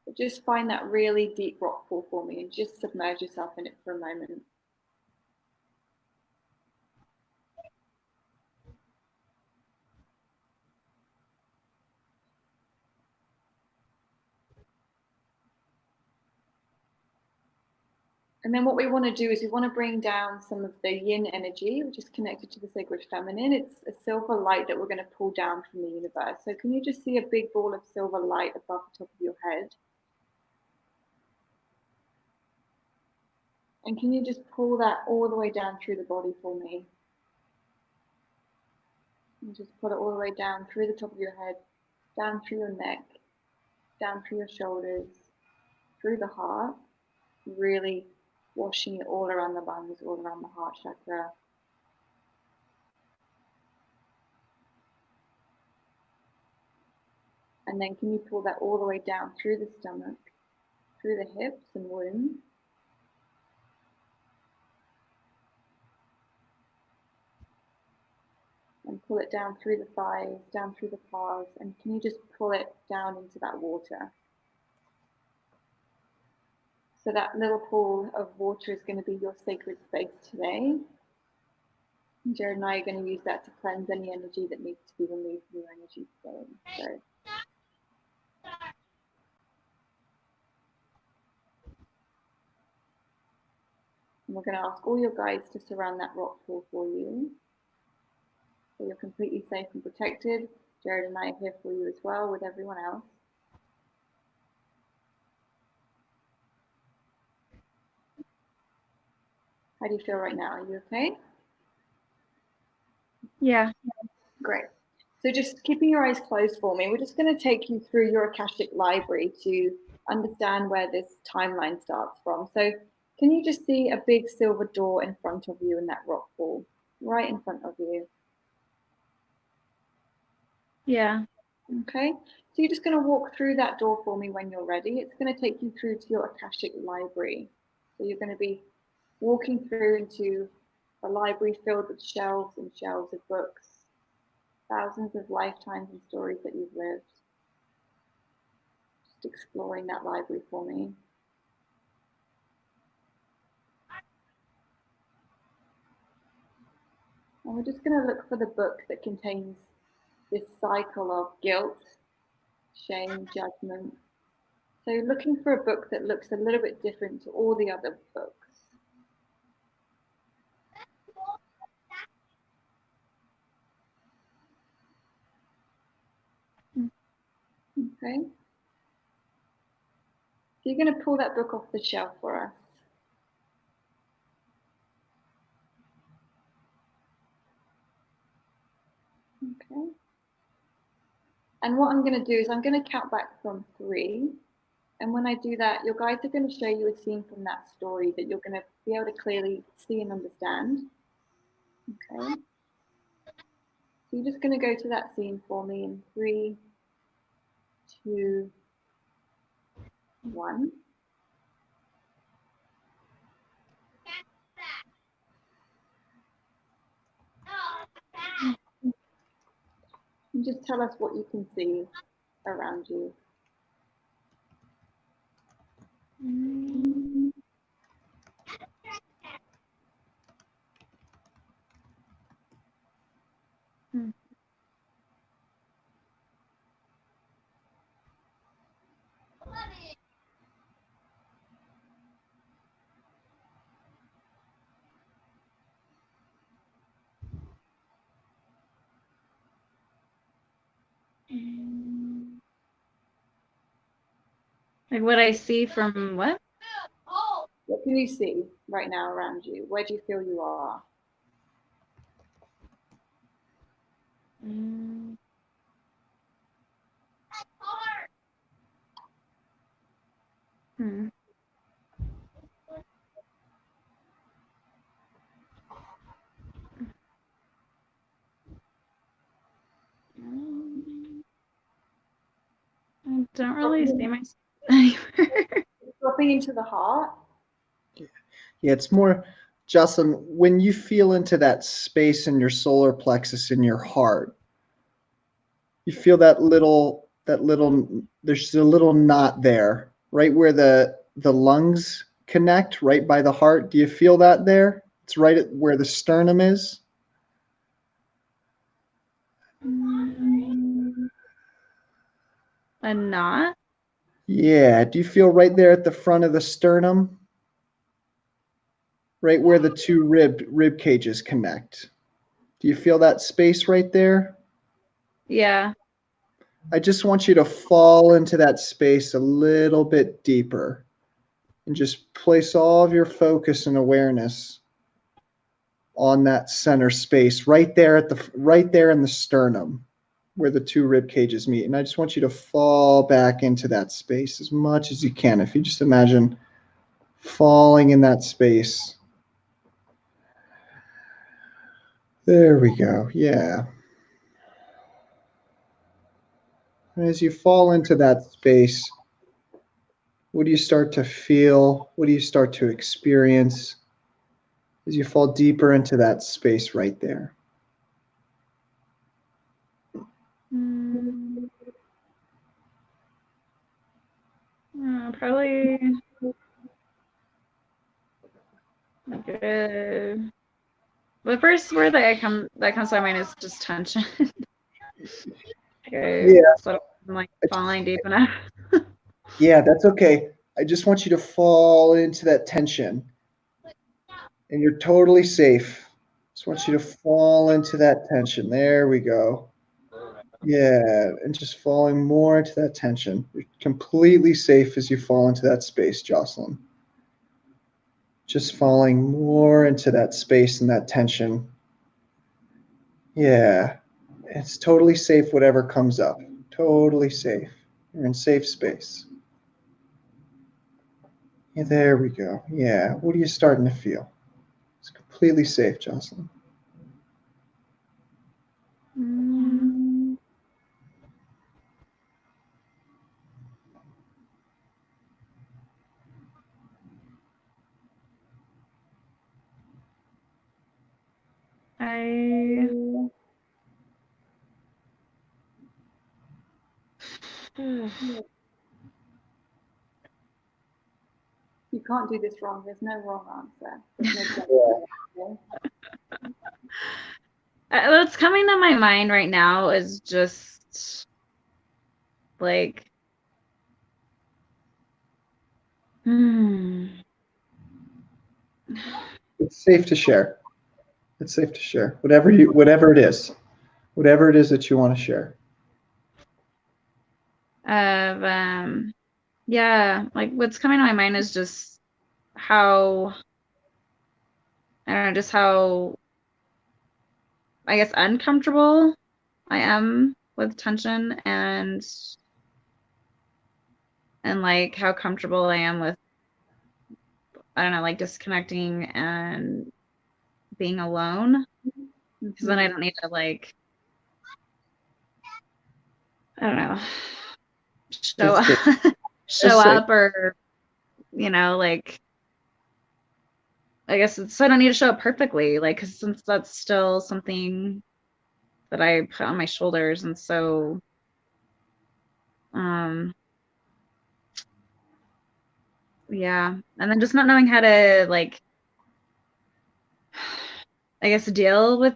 But just find that really deep rock pool for me and just submerge yourself in it for a moment. And then what we want to do is we want to bring down some of the yin energy, which is connected to the sacred feminine. It's a silver light that we're going to pull down from the universe. So can you just see a big ball of silver light above the top of your head? And can you just pull that all the way down through the body for me? And just pull it all the way down through the top of your head, down through your neck, down through your shoulders, through the heart, really washing it all around the lungs, all around the heart chakra. And then can you pull that all the way down through the stomach, through the hips and womb. And pull it down through the thighs, down through the calves, and can you just pull it down into that water? So that little pool of water is going to be your sacred space today. Jared and I are going to use that to cleanse any energy that needs to be removed from your energy today. So and we're going to ask all your guides to surround that rock pool for you. So you're completely safe and protected. Jared and I are here for you as well with everyone else. How do you feel right now? Are you okay? Yeah. Great. So just keeping your eyes closed for me, we're just going to take you through your Akashic library to understand where this timeline starts from. So can you just see a big silver door in front of you in that rock pool, right in front of you? Yeah. Okay, so you're just going to walk through that door for me when you're ready. It's going to take you through to your Akashic library. So you're going to be walking through into a library filled with shelves and shelves of books, thousands of lifetimes and stories that you've lived. Just exploring that library for me. And we're just going to look for the book that contains this cycle of guilt, shame, judgment. So looking for a book that looks a little bit different to all the other books. Okay. So you're going to pull that book off the shelf for us. Okay. And what I'm going to do is I'm going to count back from 3. And when I do that, your guides are going to show you a scene from that story that you're going to be able to clearly see and understand. Okay. So you're just going to go to that scene for me in 3, 2, 1. And just tell us what you can see around you. Like what I see from what? What can you see right now around you? Where do you feel you are? Mm. Hmm. I don't really see myself anywhere. Dropping into the heart. Yeah, it's more, Jocelyn, when you feel into that space in your solar plexus in your heart, you feel there's a little knot there, right where the lungs connect, right by the heart. Do you feel that there? It's right at where the sternum is. A knot? Yeah. Do you feel right there at the front of the sternum? Right where the two rib cages connect. Do you feel that space right there? Yeah. I just want you to fall into that space a little bit deeper and just place all of your focus and awareness on that center space right there right there in the sternum where the two rib cages meet. And I just want you to fall back into that space as much as you can. If you just imagine falling in that space. There we go. Yeah. And as you fall into that space, what do you start to feel? What do you start to experience as you fall deeper into that space right there? Probably like the first word that comes to my mind is just tension. Okay, Yeah. so I'm like falling deep enough. Yeah, that's okay. I just want you to fall into that tension and you're totally safe. Just want you to fall into that tension. There we go. Yeah, and just falling more into that tension. You're completely safe as you fall into that space, Jocelyn. Just falling more into that space and that tension. Yeah, it's totally safe, whatever comes up. Totally safe. You're in safe space. Yeah, there we go. Yeah, what are you starting to feel? It's completely safe, Jocelyn. I You can't do this wrong. There's no wrong answer. There's no what's coming to my mind right now is just like It's safe to share. It's safe to share. Whatever it is. Whatever it is that you want to share. of yeah, like what's coming to my mind is just how I don't know, just how I guess uncomfortable I am with tension and like how comfortable I am with I don't know, like disconnecting and being alone because then I don't need to like I don't know show It's up, show safe. up or like I guess so I don't need to show up perfectly like because since that's still something that I put on my shoulders and so um yeah and then just not knowing how to like I guess deal with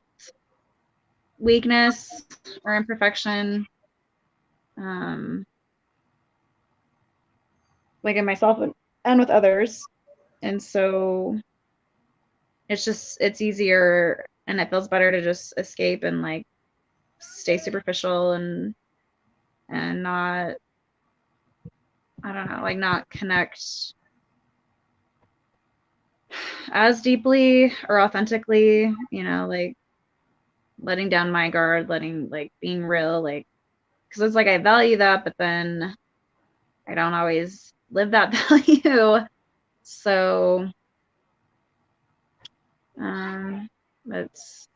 weakness or imperfection like in myself and with others and so it's easier and it feels better to just escape and like stay superficial and not I don't know, like not connect as deeply or authentically, you know, like letting down my guard, like being real, like, because it's like I value that, but then I don't always live that value. So it's,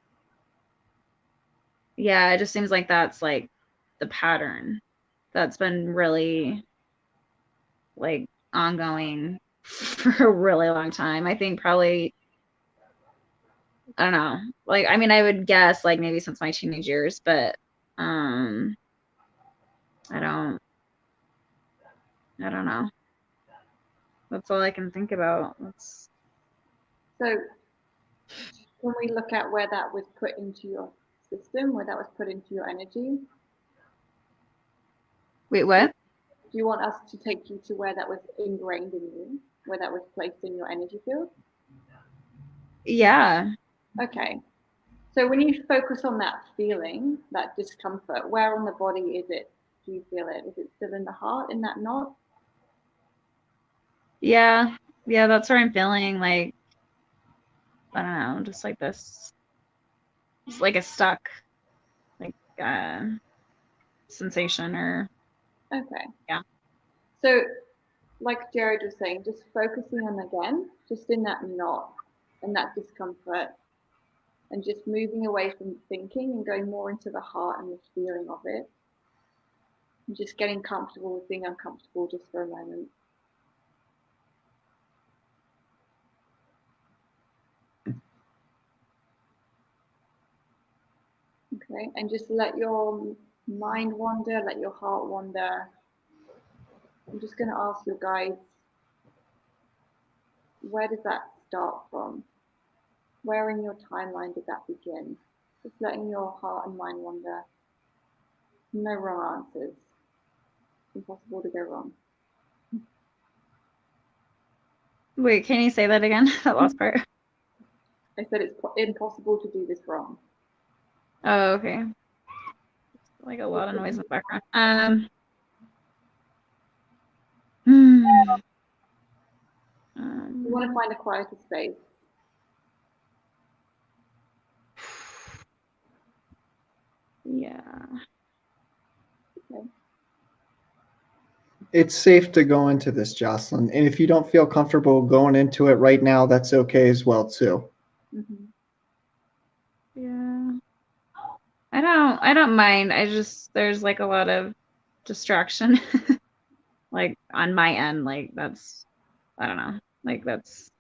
yeah, it just seems like that's like the pattern that's been really like ongoing for a really long time. I think probably, I don't know, like, I mean, I would guess like maybe since my teenage years, but I don't know. That's all I can think about. That's... So when we look at where that was put into your system, where that was put into your energy, Wait, what? do you want us to take you to where that was ingrained in you, where that was placed in your energy field? Yeah. Okay. So when you focus on that feeling, that discomfort, where on the body is it? Do you feel it? Is it still in the heart, in that knot? Yeah. Yeah, that's where I'm feeling like, I don't know, just like this, it's like a stuck, like, sensation or, Okay. yeah. So like Jared was saying, just focusing on again, just in that knot and that discomfort, and just moving away from thinking and going more into the heart and the feeling of it. And just getting comfortable with being uncomfortable just for a moment. Okay, and just let your mind wander, let your heart wander. I'm just going to ask your guides, where does that start from? Where in your timeline did that begin? Just letting your heart and mind wander. No wrong answers. It's impossible to go wrong. Wait, can you say that again? That last part. I said it's impossible to do this wrong. Oh, okay. Like a lot of noise in the background. You want to find a quieter space. Yeah. Okay. It's safe to go into this, Jocelyn. And if you don't feel comfortable going into it right now, that's okay as well, too. Mm-hmm. Yeah. I don't mind. I just, there's like a lot of distraction like on my end, like that's, I don't know, like that's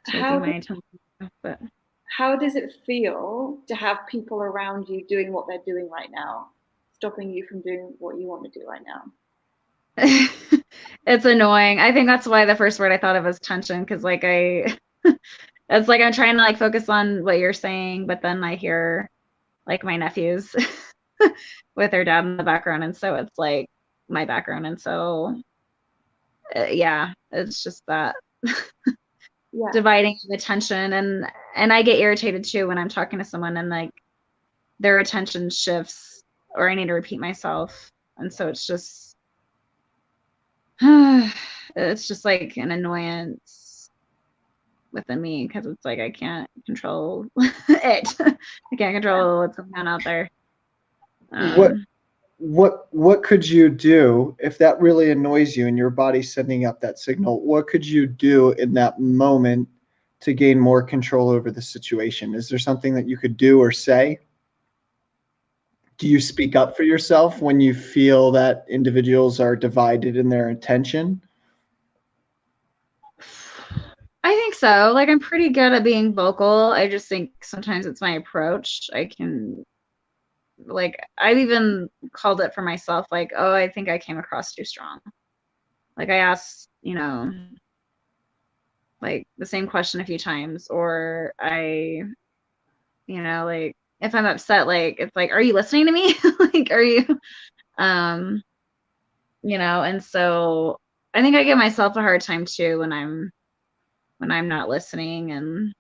taking my attention, but How does it feel to have people around you doing what they're doing right now, stopping you from doing what you want to do right now? it's annoying. I think that's why the first word I thought of was tension, because like it's like I'm trying to like focus on what you're saying, but then I hear like my nephews with their dad in the background, and so it's like my background, and so yeah, it's just that Yeah. dividing the attention, and I get irritated too when I'm talking to someone and like their attention shifts or I need to repeat myself, and so it's just it's just like an annoyance within me because it's like I can't control it. I can't control what's going on out there. What could you do if that really annoys you and your body's sending up that signal? What could you do in that moment to gain more control over the situation? Is there something that you could do or say? Do you speak up for yourself when you feel that individuals are divided in their attention? I think so. Like I'm pretty good at being vocal. I just think sometimes it's my approach. I can, like, I've even called it for myself, like, oh, I think I came across too strong. Like I asked, you know, like the same question a few times, or I, you know, like if I'm upset, like it's like, are you listening to me? Like, are you, um, you know, and so I think I give myself a hard time too when I'm not listening, and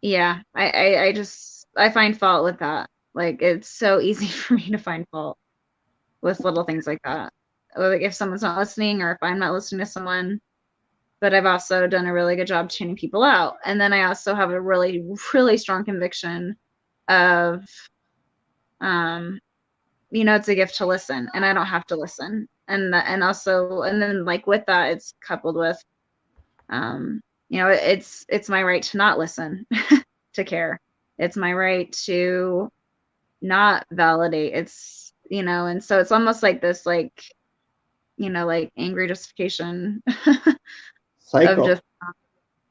yeah, I just I find fault with that. Like it's so easy for me to find fault. with little things like that. Like if someone's not listening or if I'm not listening to someone. But I've also done a really good job tuning people out. And then I also have a really, really strong conviction of, it's a gift to listen, and I don't have to listen. And then like with that, it's coupled with, it's my right to not listen, to care. It's my right to not validate. It's, and so it's almost like this, like, like angry justification of Cycle. just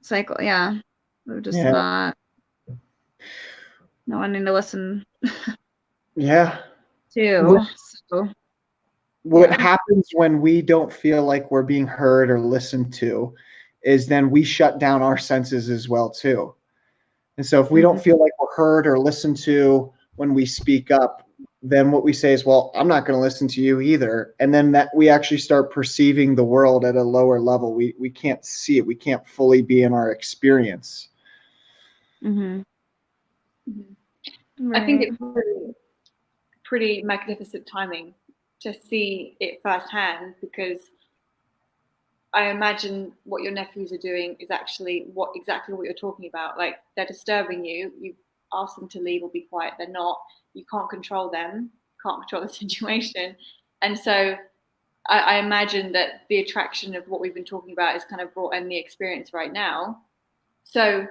cycle. Yeah. Of just Yeah. not wanting to listen Yeah. to. So What yeah. happens when we don't feel like we're being heard or listened to is then we shut down our senses as well too. And so if we don't feel like we're heard or listened to when we speak up, then what we say is, well, I'm not going to listen to you either. And then that we actually start perceiving the world at a lower level. We can't see it. We can't fully be in our experience. Mm-hmm. Right. I think it's pretty magnificent timing to see it firsthand, because I imagine what your nephews are doing is actually exactly what you're talking about. Like, they're disturbing you. You've asked them to leave or be quiet. They're not. You can't control them. Can't control the situation. And so I imagine that the attraction of what we've been talking about is kind of brought in the experience right now. So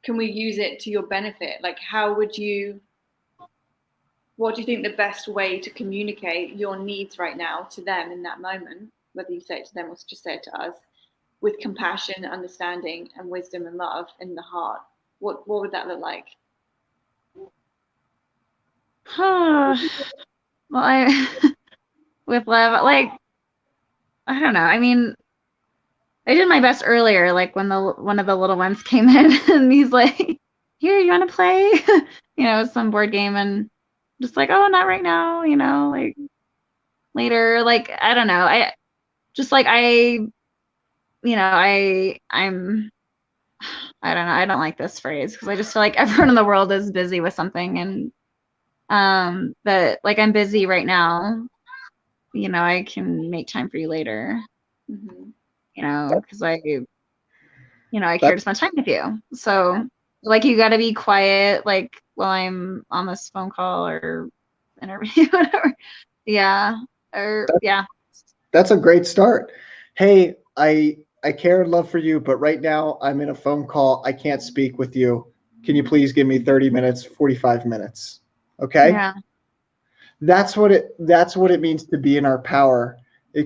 can we use it to your benefit? Like, what do you think the best way to communicate your needs right now to them in that moment, whether you say it to them or just say it to us, with compassion, understanding, and wisdom and love in the heart? What would that look like? Well, with love, like, I don't know. I mean, I did my best earlier, like when one of the little ones came in and he's like, "Here, you want to play?" Some board game, and just like, "Oh, not right now," like later. Like, I don't know. I just like I'm I don't know. I don't like this phrase because I just feel like everyone in the world is busy with something, and but like I'm busy right now. I can make time for you later. Because I care to spend time with you. So like you got to be quiet, like while I'm on this phone call or interview, whatever. Yeah. Yeah. That's a great start. Hey, I care and love for you, but right now I'm in a phone call. I can't speak with you. Can you please give me 30 minutes, 45 minutes? Okay? Yeah. That's what it means to be in our power.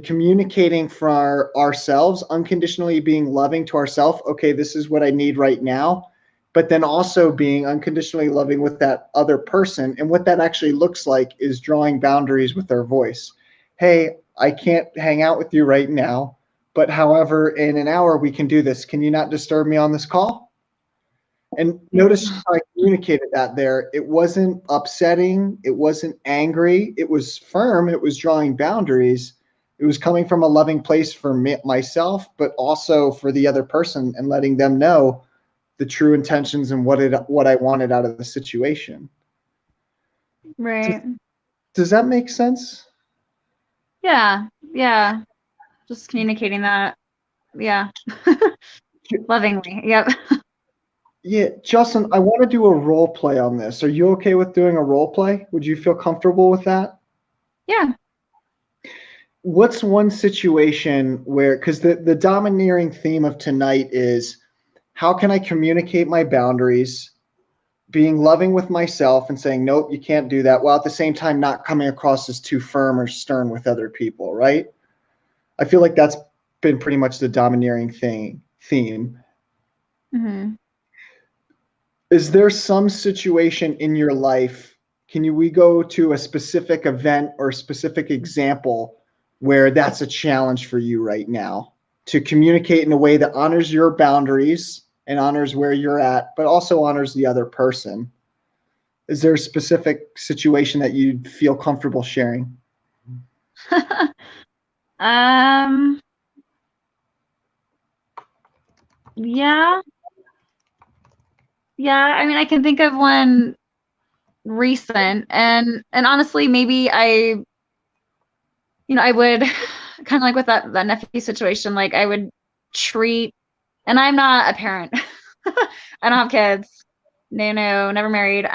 Communicating for ourselves, unconditionally being loving to ourselves. Okay, this is what I need right now. But then also being unconditionally loving with that other person. And what that actually looks like is drawing boundaries with our voice. Hey, I can't hang out with you right now, but however, in an hour we can do this. Can you not disturb me on this call? And notice how I communicated that there. It wasn't upsetting. It wasn't angry. It was firm. It was drawing boundaries. It was coming from a loving place for myself, but also for the other person, and letting them know the true intentions and what I wanted out of the situation. Right. Does that make sense? Yeah. Yeah. Just communicating that. Yeah. Lovingly. Yep. Yeah, Jocelyn, I want to do a role play on this. Are you okay with doing a role play? Would you feel comfortable with that? Yeah. What's one situation where, because the domineering theme of tonight is how can I communicate my boundaries, being loving with myself and saying, nope, you can't do that, while at the same time not coming across as too firm or stern with other people, right? I feel like that's been pretty much the domineering theme. Mm-hmm. Is there some situation in your life, we go to a specific event or a specific example where that's a challenge for you right now to communicate in a way that honors your boundaries and honors where you're at, but also honors the other person? Is there a specific situation that you'd feel comfortable sharing? Yeah. Yeah. I mean, I can think of one recent, and honestly, maybe I I would kind of like with that nephew situation, like I would treat, and I'm not a parent. I don't have kids. No, never married.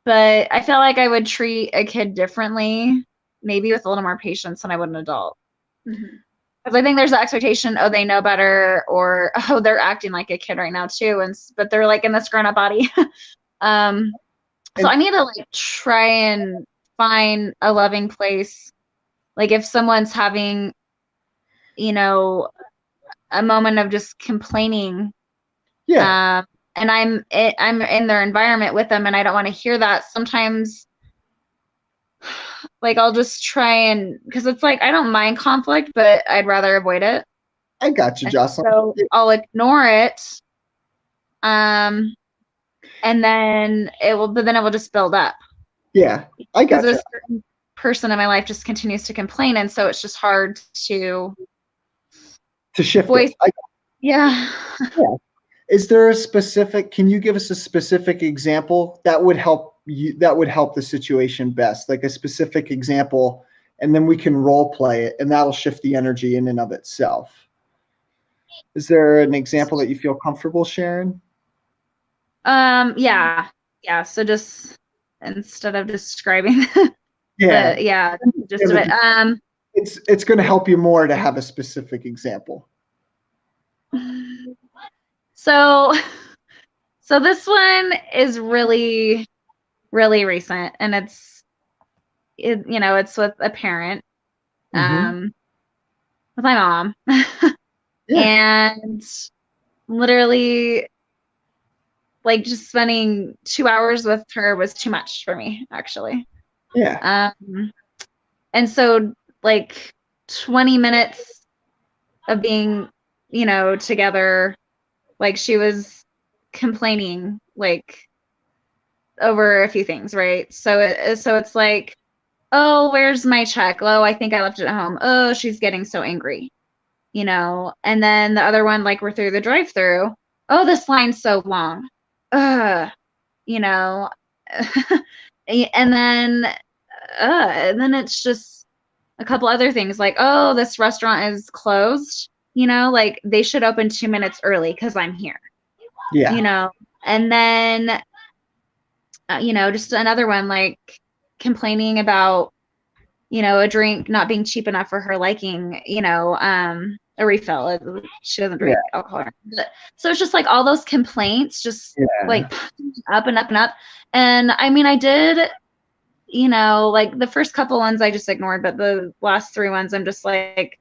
But I feel like I would treat a kid differently, maybe with a little more patience than I would an adult. Mm-hmm. Because I think there's the expectation, oh, they know better, or oh, they're acting like a kid right now too, but they're like in this grown-up body. So I need to like try and find a loving place. Like if someone's having, a moment of just complaining, Yeah, and I'm in their environment with them, and I don't want to hear that. Sometimes, like I'll just try and, because it's like I don't mind conflict, but I'd rather avoid it. I got you, And Jocelyn. so I'll ignore it, and then it will just build up. Yeah, I Because got you. this certain person in my life just continues to complain, and so it's just hard to To shift voice. it. Yeah. Yeah. Is there a specific, can you give us a specific example that would help you, that would help the situation best? Like a specific example, and then we can role play it, and that'll shift the energy in and of itself. Is there an example that you feel comfortable sharing? Yeah. So just instead of describing Yeah. just a bit. It's going to help you more to have a specific example. So this one is really, really recent, and it's with a parent, Mm-hmm. with my mom, Yeah. and literally, like just spending 2 hours with her was too much for me, actually. Yeah. And so like 20 minutes of being, together, like she was complaining like over a few things, right? So it's like, oh, where's my check? Oh, I think I left it at home. Oh, she's getting so angry, And then the other one, like we're through the drive-through. Oh, this line's so long. Ugh, you know. And then it's just a couple other things like, oh, this restaurant is closed. Like they should open 2 minutes early because I'm here. Yeah. And then just another one like complaining about a drink not being cheap enough for her liking, a refill. She doesn't drink alcohol. So it's just like all those complaints just like up and up and up. And I mean, I did, like the first couple ones I just ignored, but the last 3 ones I'm just like,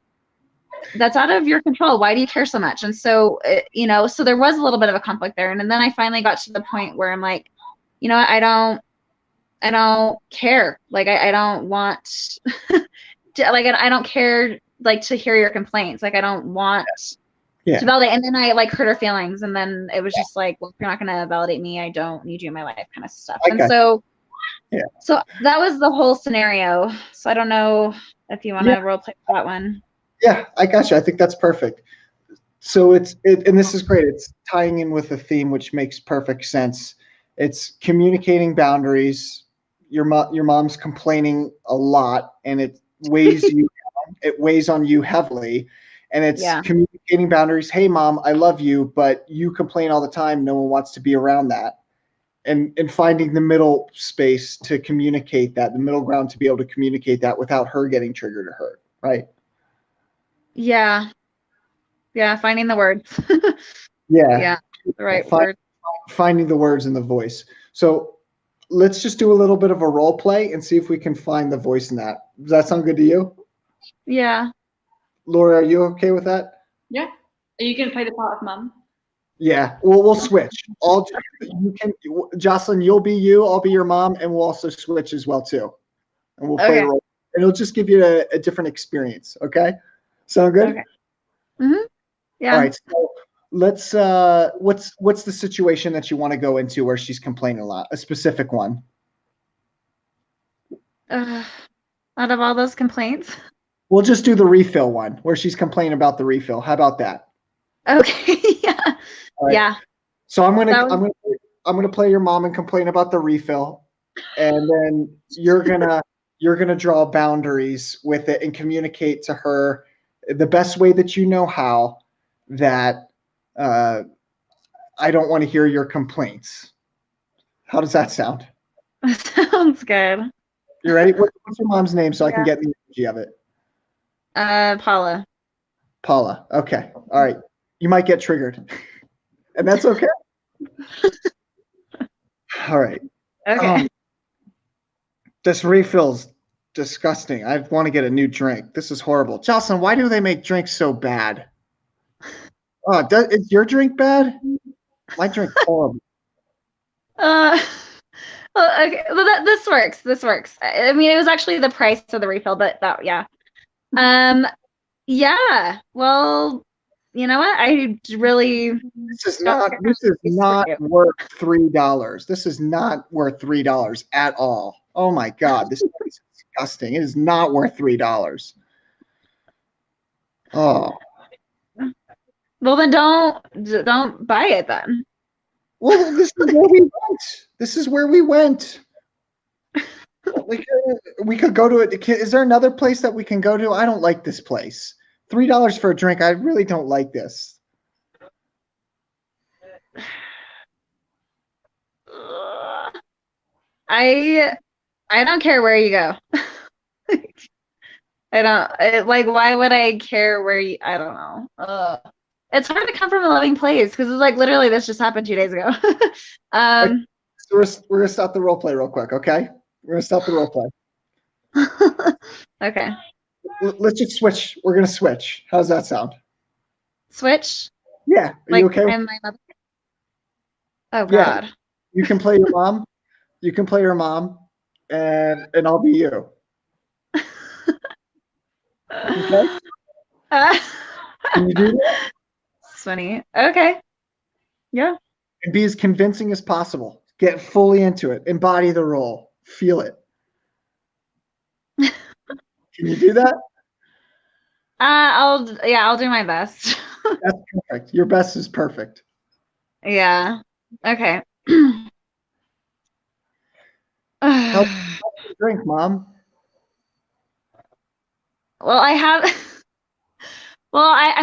that's out of your control. Why do you care so much? And so, so there was a little bit of a conflict there. And then I finally got to the point where I'm like, I don't care. Like, I don't want to, like, I don't care, like, to hear your complaints. Like, I don't want to validate. And then I, like, hurt her feelings. And then it was just like, well, if you're not going to validate me, I don't need you in my life kind of stuff. So that was the whole scenario. So I don't know if you want to role play that one. Yeah, I got you. I think that's perfect. So and this is great. It's tying in with a theme, which makes perfect sense. It's communicating boundaries. Your mom's complaining a lot, and it weighs you. It weighs on you heavily, and it's communicating boundaries. Hey, mom, I love you, but you complain all the time. No one wants to be around that. And finding the middle space to communicate that, the middle ground to be able to communicate that without her getting triggered or hurt, right? Yeah, finding the words. Yeah, the right words. Finding the words and the voice. So let's just do a little bit of a role play and see if we can find the voice in that. Does that sound good to you? Yeah. Laura, are you okay with that? Yeah. Are you going to play the part of mum? Yeah. Well, we'll switch. Jocelyn, you'll be you. I'll be your mom, and we'll also switch as well too. And we'll play a role. And it'll just give you a different experience. Okay. Sound good? Okay. Mm-hmm. Yeah. All right. So let's. What's the situation that you want to go into where she's complaining a lot? A specific one. Out of all those complaints. We'll just do the refill one where she's complaining about the refill. How about that? Okay. Yeah. Right. Yeah. So I'm gonna play your mom and complain about the refill, and then you're gonna you're going to draw boundaries with it and communicate to her the best way that you know how that I don't want to hear your complaints. How does that sound? Sounds good. You ready? What's your mom's name so I can get the energy of it? Paula. Paula. Okay. All right. You might get triggered. And that's okay. All right. Okay. This refill's disgusting. I want to get a new drink. This is horrible. Jocelyn, why do they make drinks so bad? Oh, is your drink bad? My drink's horrible. Well, okay. Well, this works. This works. I mean, it was actually the price of the refill, but that, yeah. Yeah. Well, you know what? I really. This is not worth $3. This is not worth $3 at all. Oh my God, this is disgusting. It is not worth $3. Oh. Well, then don't buy it then. Well, this is where we went. This is where we went. We could go to it. Is there another place that we can go to? I don't like this place. $3 for a drink. I really don't like this. I don't care where you go. Why would I care where you, I don't know. It's hard to come from a loving place because it's like literally this just happened 2 days ago. So we're gonna stop the role play real quick, okay? We're gonna stop the role play. Okay. Let's just switch. We're gonna switch. How's that sound? Switch? Yeah. Are you okay? I'm my mother? Oh God. Yeah. You can play your mom. You can play your mom, and I'll be you. Okay. Can you do that? It's funny. Okay. Yeah. And be as convincing as possible. Get fully into it. Embody the role. Feel it. Can you do that? I'll do my best. That's perfect. Your best is perfect. Yeah. Okay. How's your drink, Mom? Well, I'm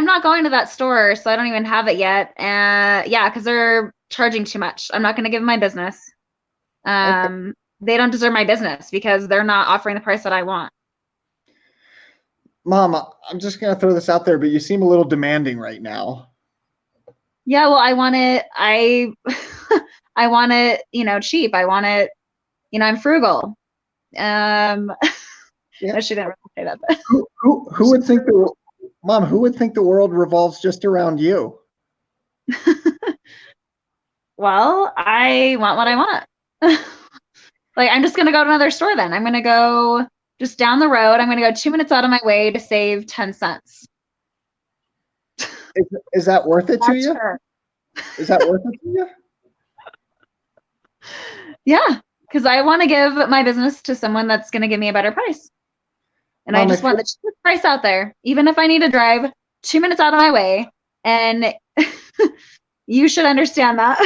not going to that store, so I don't even have it yet. Yeah, because they're charging too much. I'm not going to give them my business. Okay. They don't deserve my business because they're not offering the price that I want. Mom, I'm just going to throw this out there, but you seem a little demanding right now. Yeah, well, I want it. I want it, cheap. I want it. I'm frugal. Yeah. No, she didn't really say that. But. Who would think Mom, who would think the world revolves just around you? Well, I want what I want. I'm just going to go to another store then. I'm going to go just down the road. I'm going to go 2 minutes out of my way to save 10 cents. Is that worth it to you? Her. Is that worth it to you? Yeah, because I want to give my business to someone that's going to give me a better price. And Mom, I just want the cheapest price out there, even if I need to drive 2 minutes out of my way. And you should understand that.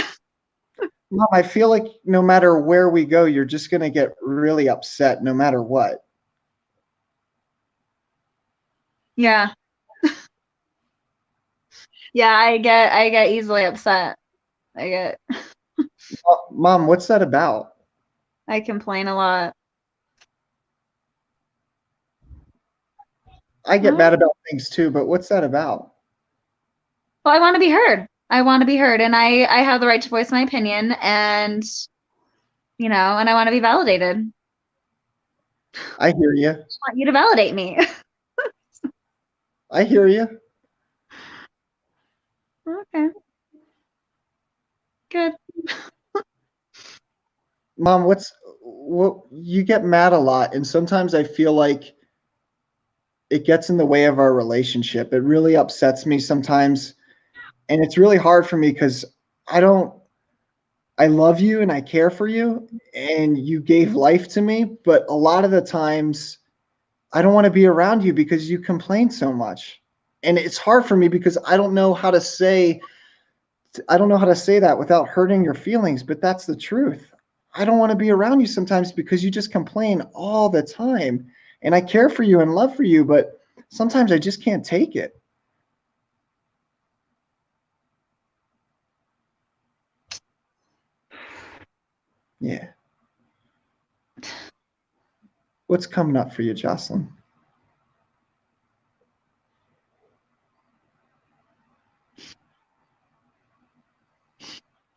Mom, I feel like no matter where we go, you're just going to get really upset no matter what. Yeah. Yeah, I get easily upset. Mom, what's that about? I complain a lot. I get mad about things too, but what's that about? Well, I want to be heard. And I have the right to voice my opinion, and and I want to be validated. I hear you. I want you to validate me. I hear you. Okay. Good. Mom, you get mad a lot, and sometimes I feel like it gets in the way of our relationship. It really upsets me sometimes. And it's really hard for me because I love you and I care for you and you gave life to me. But a lot of the times I don't want to be around you because you complain so much. And it's hard for me because I don't know how to say that without hurting your feelings, but that's the truth. I don't want to be around you sometimes because you just complain all the time. And I care for you and love for you, but sometimes I just can't take it. Yeah. What's coming up for you, Jocelyn?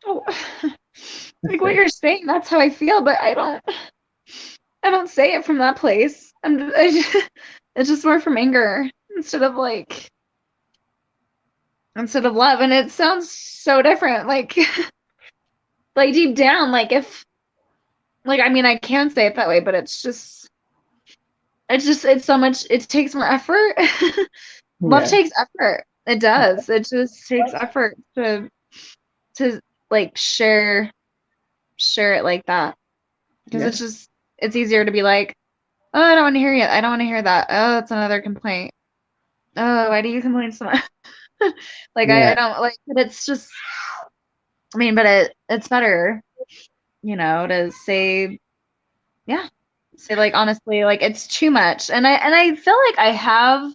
Oh, like what you're saying, that's how I feel, but I don't say it from that place. It's just more from anger instead of love, and it sounds so different. Like like deep down, like if I mean I can say it that way, but it's so much. It takes more effort. Love Yeah. takes effort. It does. It just takes effort to like share it like that, because Yeah. it's easier to be like, oh, I don't want to hear it. I don't want to hear that. Oh, it's another complaint. Oh, why do you complain so much? Like I Yeah. don't like, but it's just, I mean, but it's better, to say, yeah, say like honestly, like it's too much. And I feel like I have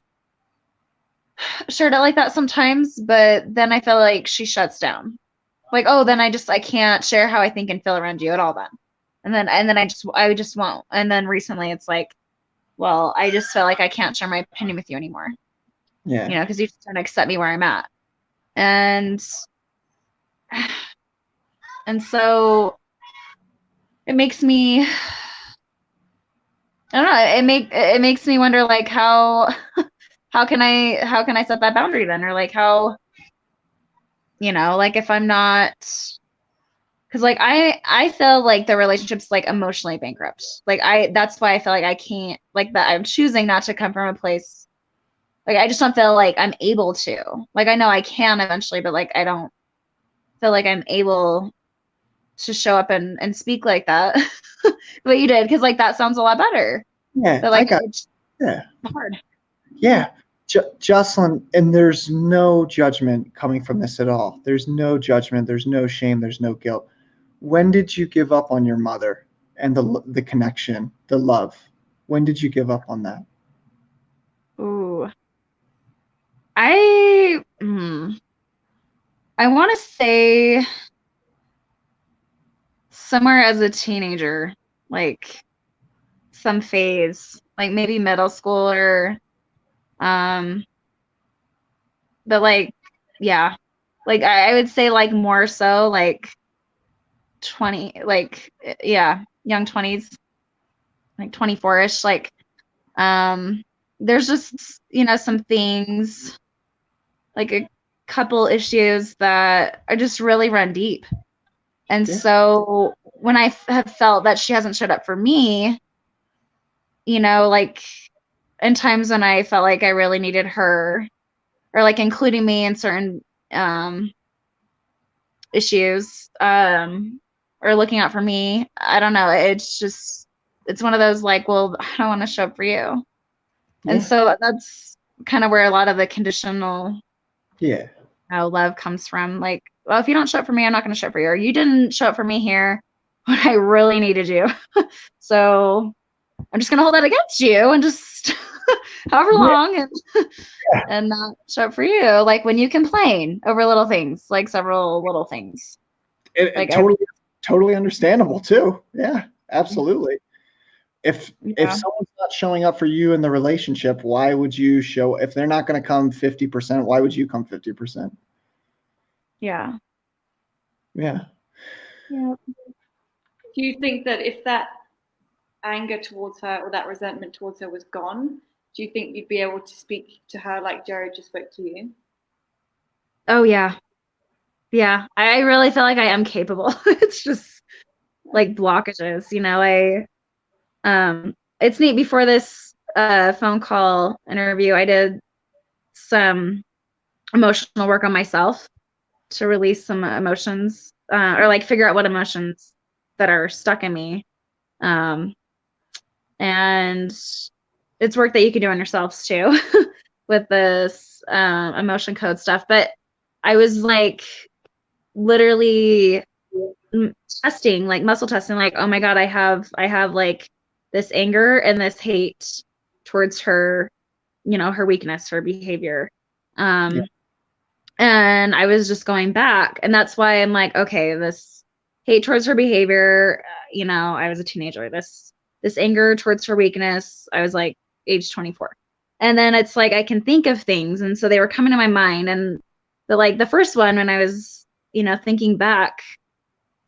shared it like that sometimes, but then I feel like she shuts down. Like, oh, then I can't share how I think and feel around you at all then. And then I just won't. And then recently it's like, well, I just feel like I can't share my opinion with you anymore. Yeah. Because you just don't accept me where I'm at. And so it makes me, I don't know, it makes me wonder like how can I set that boundary then? Or like how, like if I'm not, because like I feel like the relationship's like emotionally bankrupt. Like that's why I feel like I can't, like, that I'm choosing not to come from a place, like I just don't feel like I'm able to. Like I know I can eventually, but like I don't feel like I'm able to show up and speak like that. What you did, because like that sounds a lot better. Yeah. But I like got. it's Yeah. hard. Yeah. Jocelyn, and there's no judgment coming from this at all. There's no judgment. There's no shame. There's no guilt. When did you give up on your mother and the connection, the love? When did you give up on that? Ooh. I I want to say somewhere as a teenager, like some phase, like maybe middle school or um but like yeah. Like I would say like more so like 20, like yeah, young 20s, like 24ish, like um there's just, some things, like a couple issues that are just really run deep. And Yeah. so when I have felt that she hasn't showed up for me, like in times when I felt like I really needed her, or like including me in certain issues, or looking out for me, I don't know. It's one of those like, well, I don't want to show up for you. And Yeah. so that's kind of where a lot of the conditional Yeah. love comes from. Like, well, if you don't show up for me, I'm not going to show up for you. Or you didn't show up for me here when I really needed you. So I'm just going to hold that against you and just however long and not show up for you. Like when you complain over little things, like several little things. And Like, totally understandable too. Yeah, absolutely. If yeah, someone's not showing up for you in the relationship, why would you show? If they're not going to come 50%, why would you come 50%? yeah. Yeah. Yeah. Do you think that if that anger towards her or that resentment towards her was gone, do you think you'd be able to speak to her like Jared just spoke to you? Oh, yeah. Yeah. I really feel like I am capable. It's just like blockages, it's neat. Before this phone call interview, I did some emotional work on myself to release some emotions, or like figure out what emotions that are stuck in me. And it's work that you can do on yourselves too with this emotion code stuff. But I was like literally testing, like muscle testing, like, oh my God, I have like this anger and this hate towards her, you know, her weakness, her behavior. Yeah. And I was just going back, and that's why I'm like, okay, this hate towards her behavior, you know, I was a teenager, this anger towards her weakness, I was like age 24. And then it's like, I can think of things. And so they were coming to my mind. And the first one, when I was, you know, thinking back,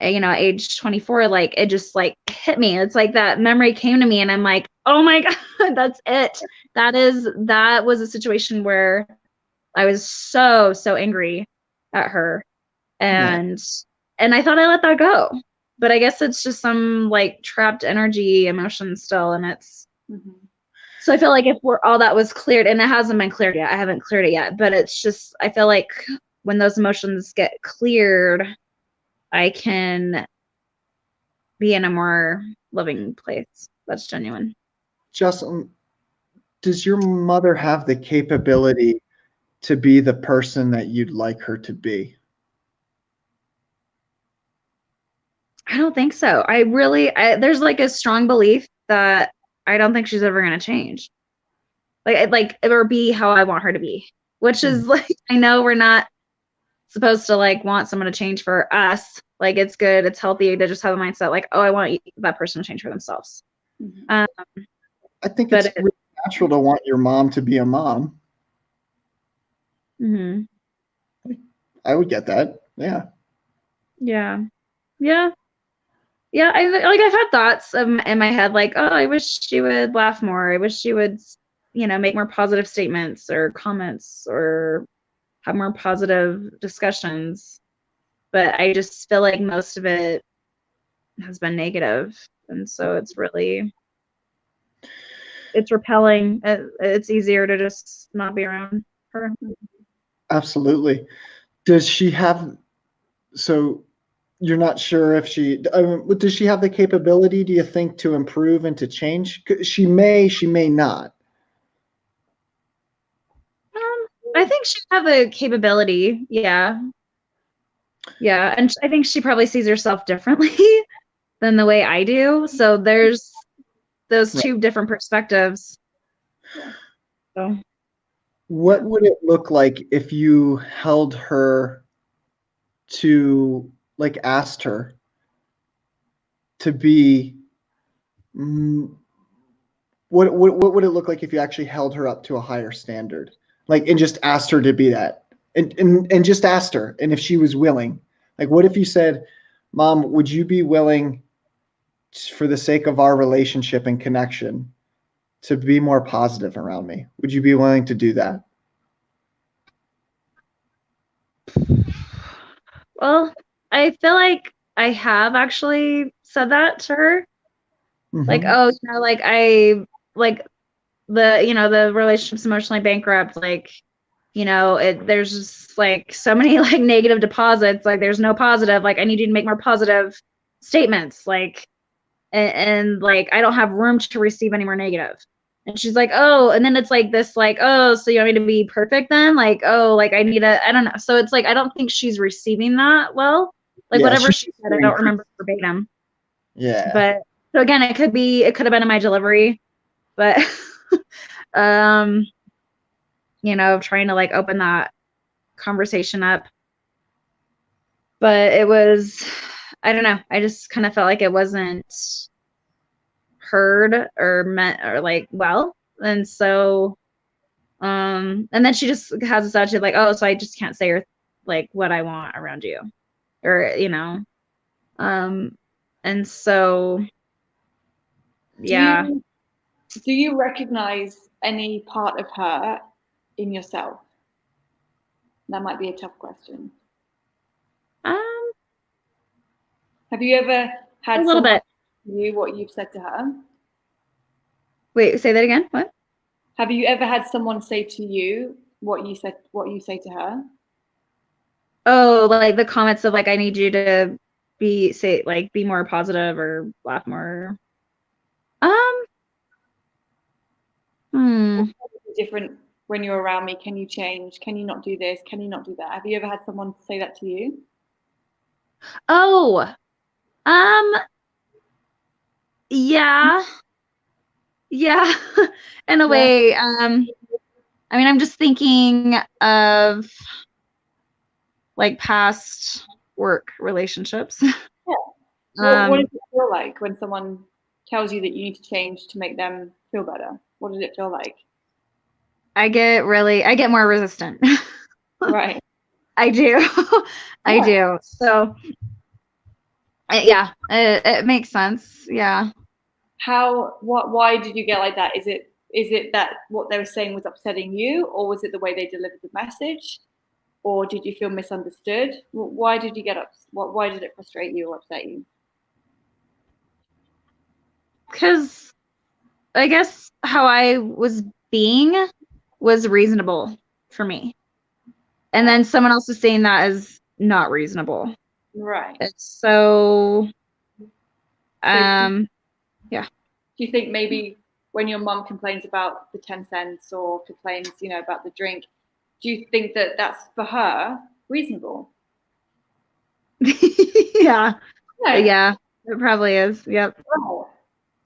you know, age 24, like it just like hit me. It's like that memory came to me and I'm like, oh my God, that's it. That was a situation where I was so angry at her. And I thought I let that go. But I guess it's just some like trapped energy, emotion still. And it's, so I feel like if all that was cleared, and it hasn't been cleared yet, I haven't cleared it yet, but it's just, I feel like when those emotions get cleared, I can be in a more loving place. That's genuine. Jocelyn, does your mother have the capability to be the person that you'd like her to be? I don't think so. There's like a strong belief that I don't think she's ever going to change. Like or be how I want her to be, which is like, I know we're not supposed to like want someone to change for us. Like it's good, it's healthy to just have a mindset like, oh, I want that person to change for themselves. I think it's really natural to want your mom to be a mom. I would get that. Yeah. I've had thoughts in my head like, oh, I wish she would laugh more. I wish she would, you know, make more positive statements or comments or have more positive discussions. But I just feel like most of it has been negative. And so it's repelling. It's easier to just not be around her. Absolutely. Does she have, so you're not sure if does she have the capability, do you think, to improve and to change? She may not. I think she have a capability. Yeah. And I think she probably sees herself differently than the way I do. So there's those two different perspectives. So. What would it look like if you held her to, like, asked her to be, what would it look like if you actually held her up to a higher standard? Like, and just asked her to be that, and just asked her, and if she was willing. Like, what if you said, Mom, would you be willing, for the sake of our relationship and connection, to be more positive around me? Would you be willing to do that? Well, I feel like I have actually said that to her. Like, oh, you know, like the relationship's emotionally bankrupt. Like, you know, there's just like so many like negative deposits. Like, there's no positive. Like, I need you to make more positive statements. Like, and like, I don't have room to receive any more negative. And she's like, oh, and then it's like this, like, oh, so you want me to be perfect then? Like, oh, like I don't know. So it's like, I don't think she's receiving that well. Like, whatever she said, I don't remember verbatim. Yeah. But so again, it could have been in my delivery, but you know, trying to like open that conversation up. But it was, I don't know. I just kind of felt like it wasn't heard or meant or like well. And so and then she just has this attitude like, oh, so I just can't say like what I want around you. Or, you know. And so yeah. Do you recognize any part of her in yourself? That might be a tough question. Have you ever had a little bit you what you've said to her? Wait, say that again. What? Have you ever had someone say to you what you say to her? Oh, like the comments of like, I need you to be more positive or laugh more. Different when you're around me. Can you change? Can you not do this? Can you not do that? Have you ever had someone say that to you? Oh, Yeah. Yeah. In a Yeah. way. I mean, I'm just thinking of like past work relationships. What does it feel like when someone tells you that you need to change to make them feel better? What did it feel like? I get more resistant. Right. I do. I do. So yeah, it makes sense. Yeah. Why did you get like that? Is it that what they were saying was upsetting you, or was it the way they delivered the message, or did you feel misunderstood? Why did you get why did it frustrate you or upset you? Because I guess how I was being was reasonable for me. And then someone else is saying that is not reasonable. Right. It's so Do you think maybe when your mum complains about the 10 cents or complains, about the drink, do you think that that's for her reasonable? yeah. No. Yeah, it probably is. Yep. Right.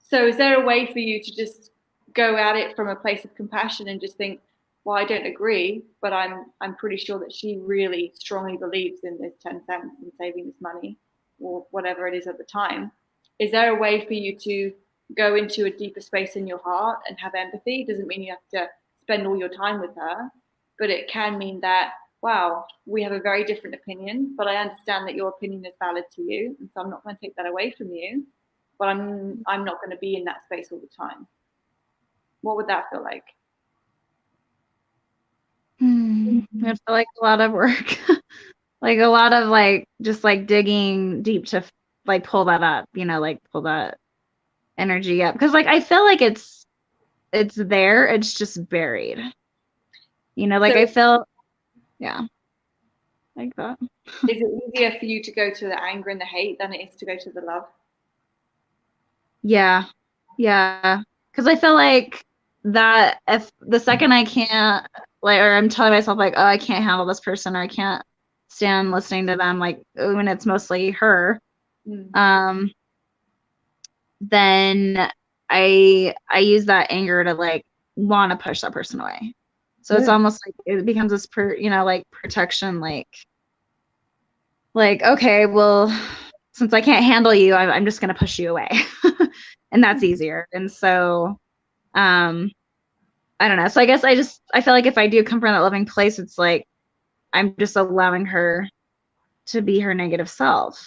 So is there a way for you to just go at it from a place of compassion and just think, well, I don't agree, but I'm pretty sure that she really strongly believes in this 10 cents and saving this money or whatever it is at the time. Is there a way for you to go into a deeper space in your heart and have empathy? It doesn't mean you have to spend all your time with her, but it can mean that, wow, we have a very different opinion, but I understand that your opinion is valid to you, and so I'm not going to take that away from you, but I'm not going to be in that space all the time. What would that feel like? It's like a lot of work. Like a lot of like just like digging deep to like pull that up, like pull that energy up. Because like I feel like it's there, it's just buried. Like So I feel like that. is it easier for you to go to the anger and the hate than it is to go to the love? Yeah. Yeah. Because I feel like that if the second I can't, like, or I'm telling myself, like, oh, I can't handle this person, or I can't stand listening to them, like, when it's mostly her, then I use that anger to, like, want to push that person away. So it's almost like it becomes this, like, protection, like, okay, well, since I can't handle you, I'm just going to push you away. And that's easier. And so, I don't know. So I guess I feel like if I do come from that loving place, it's like, I'm just allowing her to be her negative self.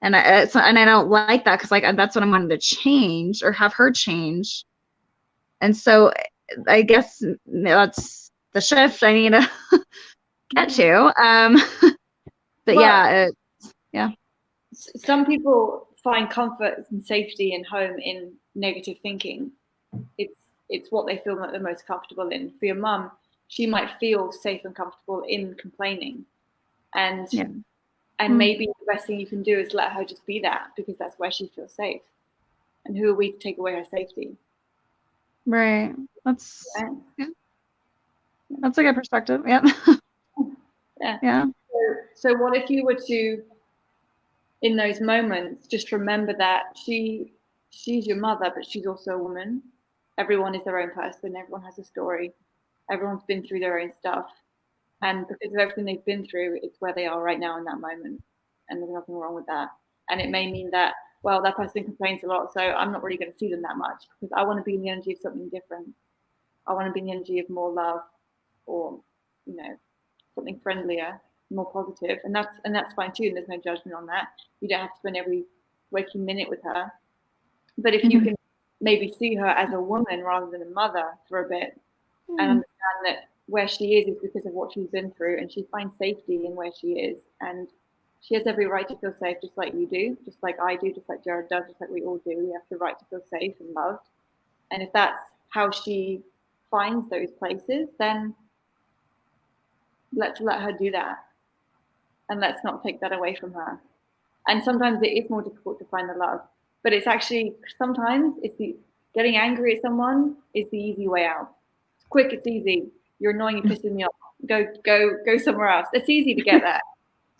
And I don't like that. Cause like, that's what I'm wanting to change or have her change. And so I guess that's the shift I need to get to. But Well, yeah. Some people find comfort and safety in home in negative thinking. It's what they feel the most comfortable in. For your mum, she might feel safe and comfortable in complaining, and maybe the best thing you can do is let her just be that, because that's where she feels safe. And who are we to take away her safety? Right. That's a good perspective. Yep. Yeah. So what if you were to, in those moments, just remember that she's your mother, but she's also a woman. Everyone is their own person. Everyone has a story. Everyone's been through their own stuff. And because of everything they've been through, it's where they are right now in that moment. And there's nothing wrong with that. And it may mean that, well, that person complains a lot, so I'm not really going to see them that much, because I want to be in the energy of something different. I want to be in the energy of more love, or, something friendlier, more positive. And that's fine too. And there's no judgment on that. You don't have to spend every waking minute with her. But if you can maybe see her as a woman rather than a mother for a bit, and understand that where she is because of what she's been through, and she finds safety in where she is, and she has every right to feel safe, just like you do, just like I do, just like Jared does, just like we all do. We have the right to feel safe and loved. And if that's how she finds those places, then let's let her do that, and let's not take that away from her. And sometimes it is more difficult to find the love, but it's actually, sometimes getting angry at someone is the easy way out. It's quick, it's easy. You're annoying, you're pissing me off. Go somewhere else. It's easy to get there.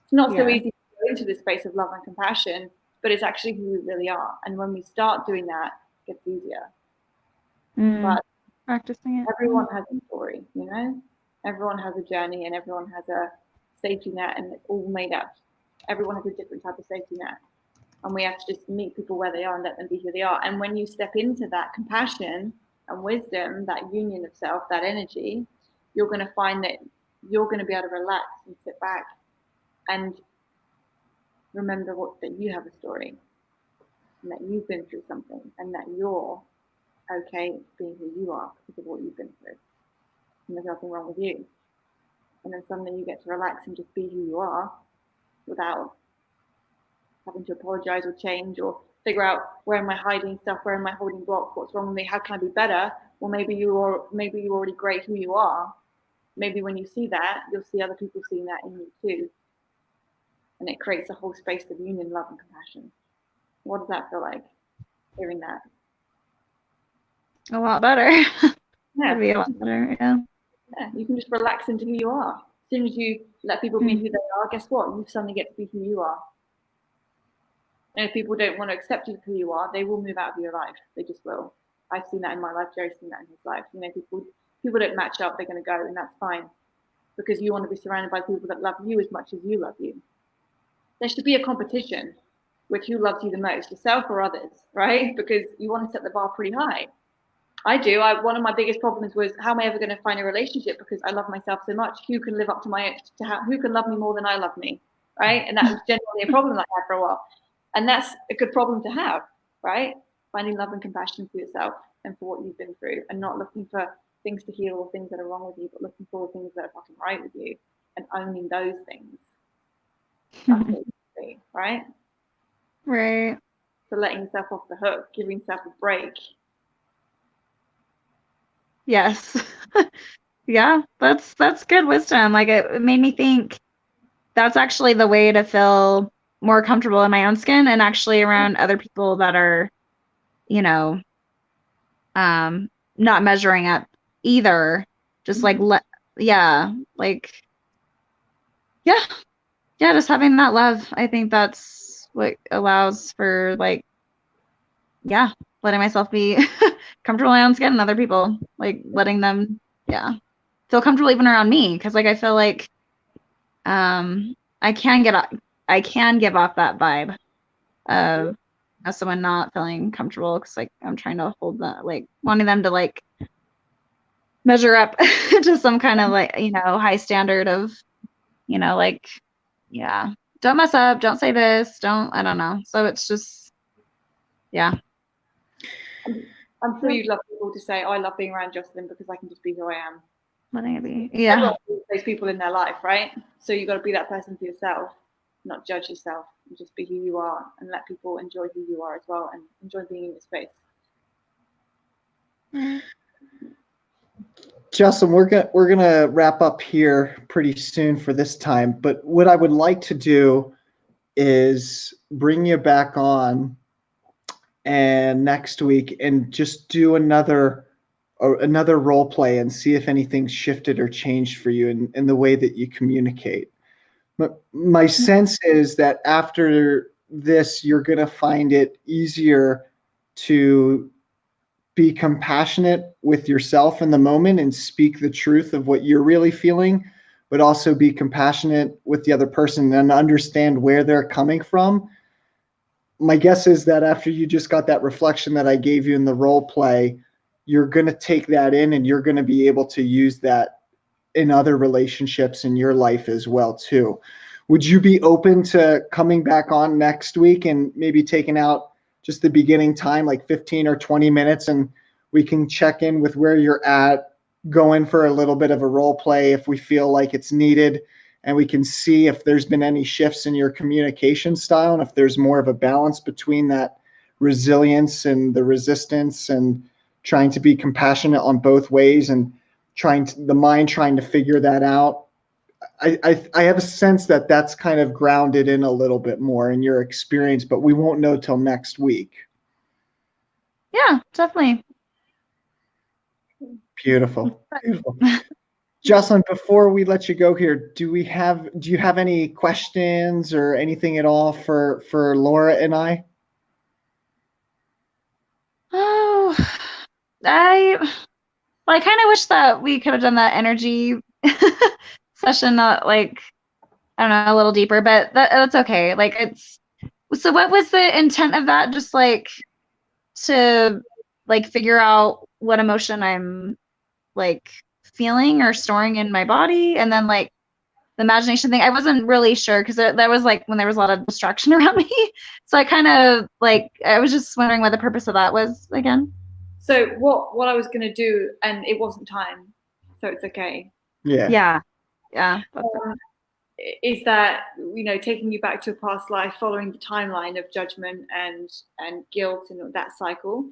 It's not so easy to go into the space of love and compassion, but it's actually who we really are. And when we start doing that, it gets easier. But practicing it. Everyone has a story, you know? Everyone has a journey and everyone has a safety net, and it's all made up. Everyone has a different type of safety net. And we have to just meet people where they are and let them be who they are. And when you step into that compassion and wisdom, that union of self, that energy, you're going to find that you're going to be able to relax and sit back and remember that you have a story and that you've been through something and that you're okay being who you are because of what you've been through. And there's nothing wrong with you. And then suddenly you get to relax and just be who you are without having to apologize or change or figure out, where am I hiding stuff, where am I holding block, what's wrong with me, how can I be better? Well, maybe you're already great who you are. Maybe when you see that, you'll see other people seeing that in you too. And it creates a whole space of union, love, and compassion. What does that feel like, hearing that? A lot better. Yeah. It'd be a lot better, yeah. Yeah, you can just relax into who you are. As soon as you let people be who they are, guess what? You suddenly get to be who you are. And if people don't want to accept you for who you are, they will move out of your life. They just will. I've seen that in my life. Jerry's seen that in his life. You know, people don't match up, they're going to go, and that's fine. Because you want to be surrounded by people that love you as much as you love you. There should be a competition with who loves you the most, yourself or others, right? Because you want to set the bar pretty high. I do. One of my biggest problems was, how am I ever going to find a relationship? Because I love myself so much. Who can live up to who can love me more than I love me, right? And that was generally a problem like that for a while. And that's a good problem to have, right? Finding love and compassion for yourself and for what you've been through, and not looking for things to heal or things that are wrong with you, but looking for things that are fucking right with you and owning those things. That's what it should be, right? Right. So letting yourself off the hook, giving yourself a break. Yes. Yeah, that's good wisdom. Like, it made me think that's actually the way to feel more comfortable in my own skin and actually around other people that are, you know, not measuring up either. Just like, just having that love. I think that's what allows for, like, letting myself be comfortable in my own skin and other people, like letting them, feel comfortable even around me. Because, like, I feel like I can give off that vibe of someone not feeling comfortable, because, like, I'm trying to hold that, like, wanting them to, like, measure up to some kind of, like, you know, high standard of, you know, like, don't mess up, don't say this, I don't know. So it's just, I'm sure you'd love people to say, oh, I love being around Jocelyn because I can just be who I am. letting it be. Those people in their life, right? So you've got to be that person for yourself, not judge yourself, and just be who you are, and let people enjoy who you are as well, and enjoy being in your space. Jocelyn, we're gonna wrap up here pretty soon for this time, but what I would like to do is bring you back on and next week and just do another role play and see if anything's shifted or changed for you in the way that you communicate. But my sense is that after this, you're going to find it easier to be compassionate with yourself in the moment and speak the truth of what you're really feeling, but also be compassionate with the other person and understand where they're coming from. My guess is that after you just got that reflection that I gave you in the role play, you're going to take that in and you're going to be able to use that in other relationships in your life as well too. Would you be open to coming back on next week and maybe taking out just the beginning time, like 15 or 20 minutes, and we can check in with where you're at, go in for a little bit of a role play if we feel like it's needed, and we can see if there's been any shifts in your communication style and if there's more of a balance between that resilience and the resistance and trying to be compassionate on both ways and the mind trying to figure that out. I have a sense that that's kind of grounded in a little bit more in your experience, but we won't know till next week. Yeah, definitely. Beautiful. Beautiful. Jocelyn, before we let you go here, do you have any questions or anything at all for Laura and I? Oh, I kind of wish that we could have done that energy session, not like, I don't know, a little deeper, but that's okay. Like so what was the intent of that? Just like to like figure out what emotion I'm like feeling or storing in my body, and then like the imagination thing, I wasn't really sure because that was like when there was a lot of distraction around me. So I kind of like, I was just wondering what the purpose of that was again. So what I was going to do, and it wasn't time, so it's okay. Yeah. Is that, you know, taking you back to a past life, following the timeline of judgment and guilt and that cycle,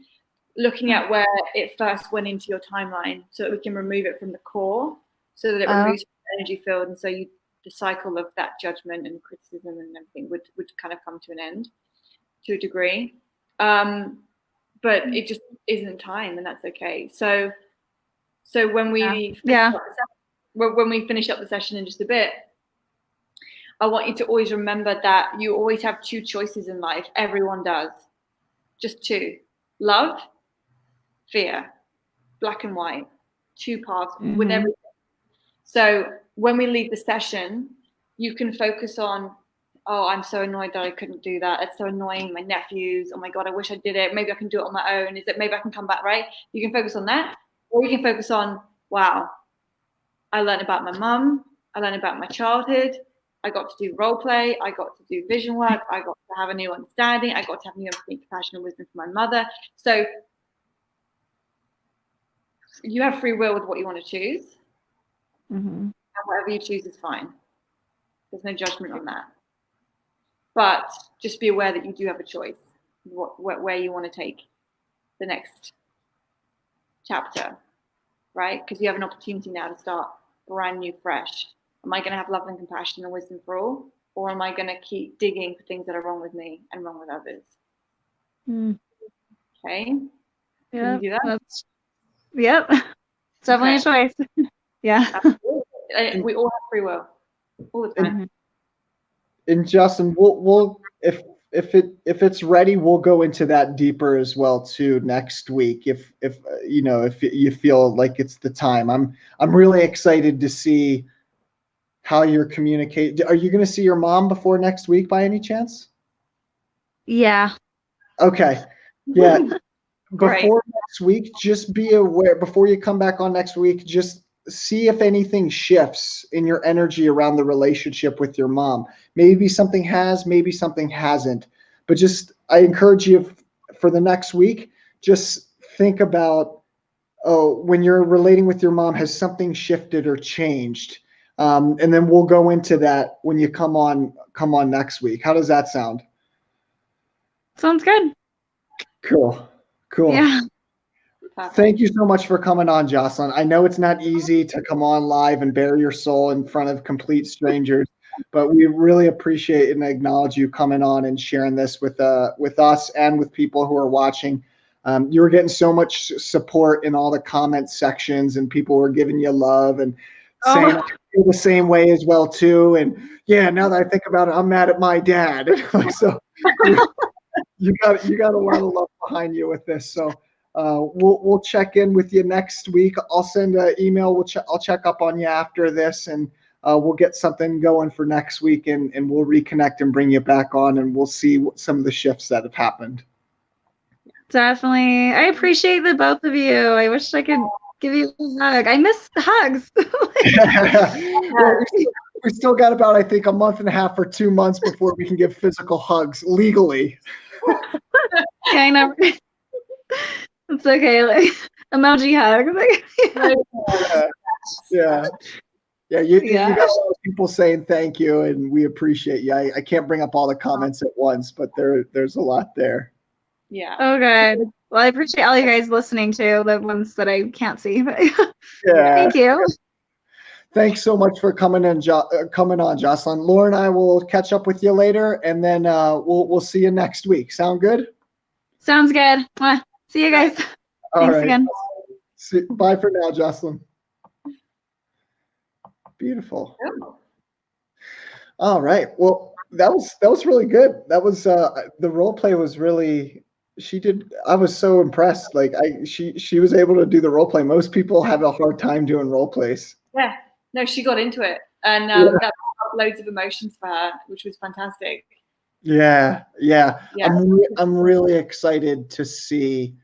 looking at where it first went into your timeline, so that we can remove it from the core, so that it removes the energy field, and so the cycle of that judgment and criticism and everything would kind of come to an end to a degree. But it just isn't time, and that's okay. So when we when we finish up the session in just a bit, I want you to always remember that you always have two choices in life. Everyone does. Just two. Love, fear. Black and white. Two paths with everything. So when we leave the session, you can focus on, oh, I'm so annoyed that I couldn't do that. It's so annoying. My nephews. Oh my God, I wish I did it. Maybe I can do it on my own. Is it maybe I can come back, right? You can focus on that. Or you can focus on, wow, I learned about my mum. I learned about my childhood. I got to do role play. I got to do vision work. I got to have a new understanding. I got to have new empathy, compassion, and wisdom from my mother. So you have free will with what you want to choose. And whatever you choose is fine. There's no judgment on that. But just be aware that you do have a choice where you want to take the next chapter, right? Because you have an opportunity now to start brand new, fresh. Am I going to have love and compassion and wisdom for all? Or am I going to keep digging for things that are wrong with me and wrong with others? Okay. Yeah. Can you do that? Yep. It's definitely a choice. Yeah. Absolutely. We all have free will all the time. And Justin, we'll if it's ready, we'll go into that deeper as well too next week. If you know, if you feel like it's the time, I'm really excited to see how you're communicating. Are you going to see your mom before next week by any chance? Yeah. Okay. Yeah. Great. Before next week, just be aware, before you come back on next week, just see if anything shifts in your energy around the relationship with your mom. Maybe something has, maybe something hasn't. But just, I encourage you for the next week, just think about, oh, when you're relating with your mom, has something shifted or changed? And then we'll go into that when you come on next week. How does that sound? Sounds good. Cool. Yeah. Thank you so much for coming on, Jocelyn. I know it's not easy to come on live and bare your soul in front of complete strangers, but we really appreciate and acknowledge you coming on and sharing this with us and with people who are watching. You were getting so much support in all the comment sections, and people were giving you love and saying I feel the same way as well too. And yeah, now that I think about it, I'm mad at my dad. So you got a lot of love behind you with this. So we'll check in with you next week. I'll send an email. I'll check up on you after this, and we'll get something going for next week, and we'll reconnect and bring you back on, and we'll see some of the shifts that have happened. Definitely. I appreciate the both of you. I wish I could give you a hug. I miss hugs. Well, we still got about, I think, a month and a half or 2 months before we can give physical hugs legally. Yeah, I know. It's okay. Like emoji hug. Yeah. You got a lot of people saying thank you, and we appreciate you. I can't bring up all the comments at once, but there's a lot there. Yeah. Oh, good. Well, I appreciate all you guys listening to, the ones that I can't see. But Yeah. Thank you. Thanks so much for coming on, Jocelyn. Laura and I will catch up with you later, and then we'll see you next week. Sound good? Sounds good. Well, see you guys. All Thanks right. again. Bye for now, Jocelyn. Beautiful. Oh. All right. Well, that was really good. That was the role play was really I was so impressed. Like she was able to do the role play. Most people have a hard time doing role plays. Yeah. No, she got into it, and that brought up loads of emotions for her, which was fantastic. Yeah. Yeah. I'm really excited to see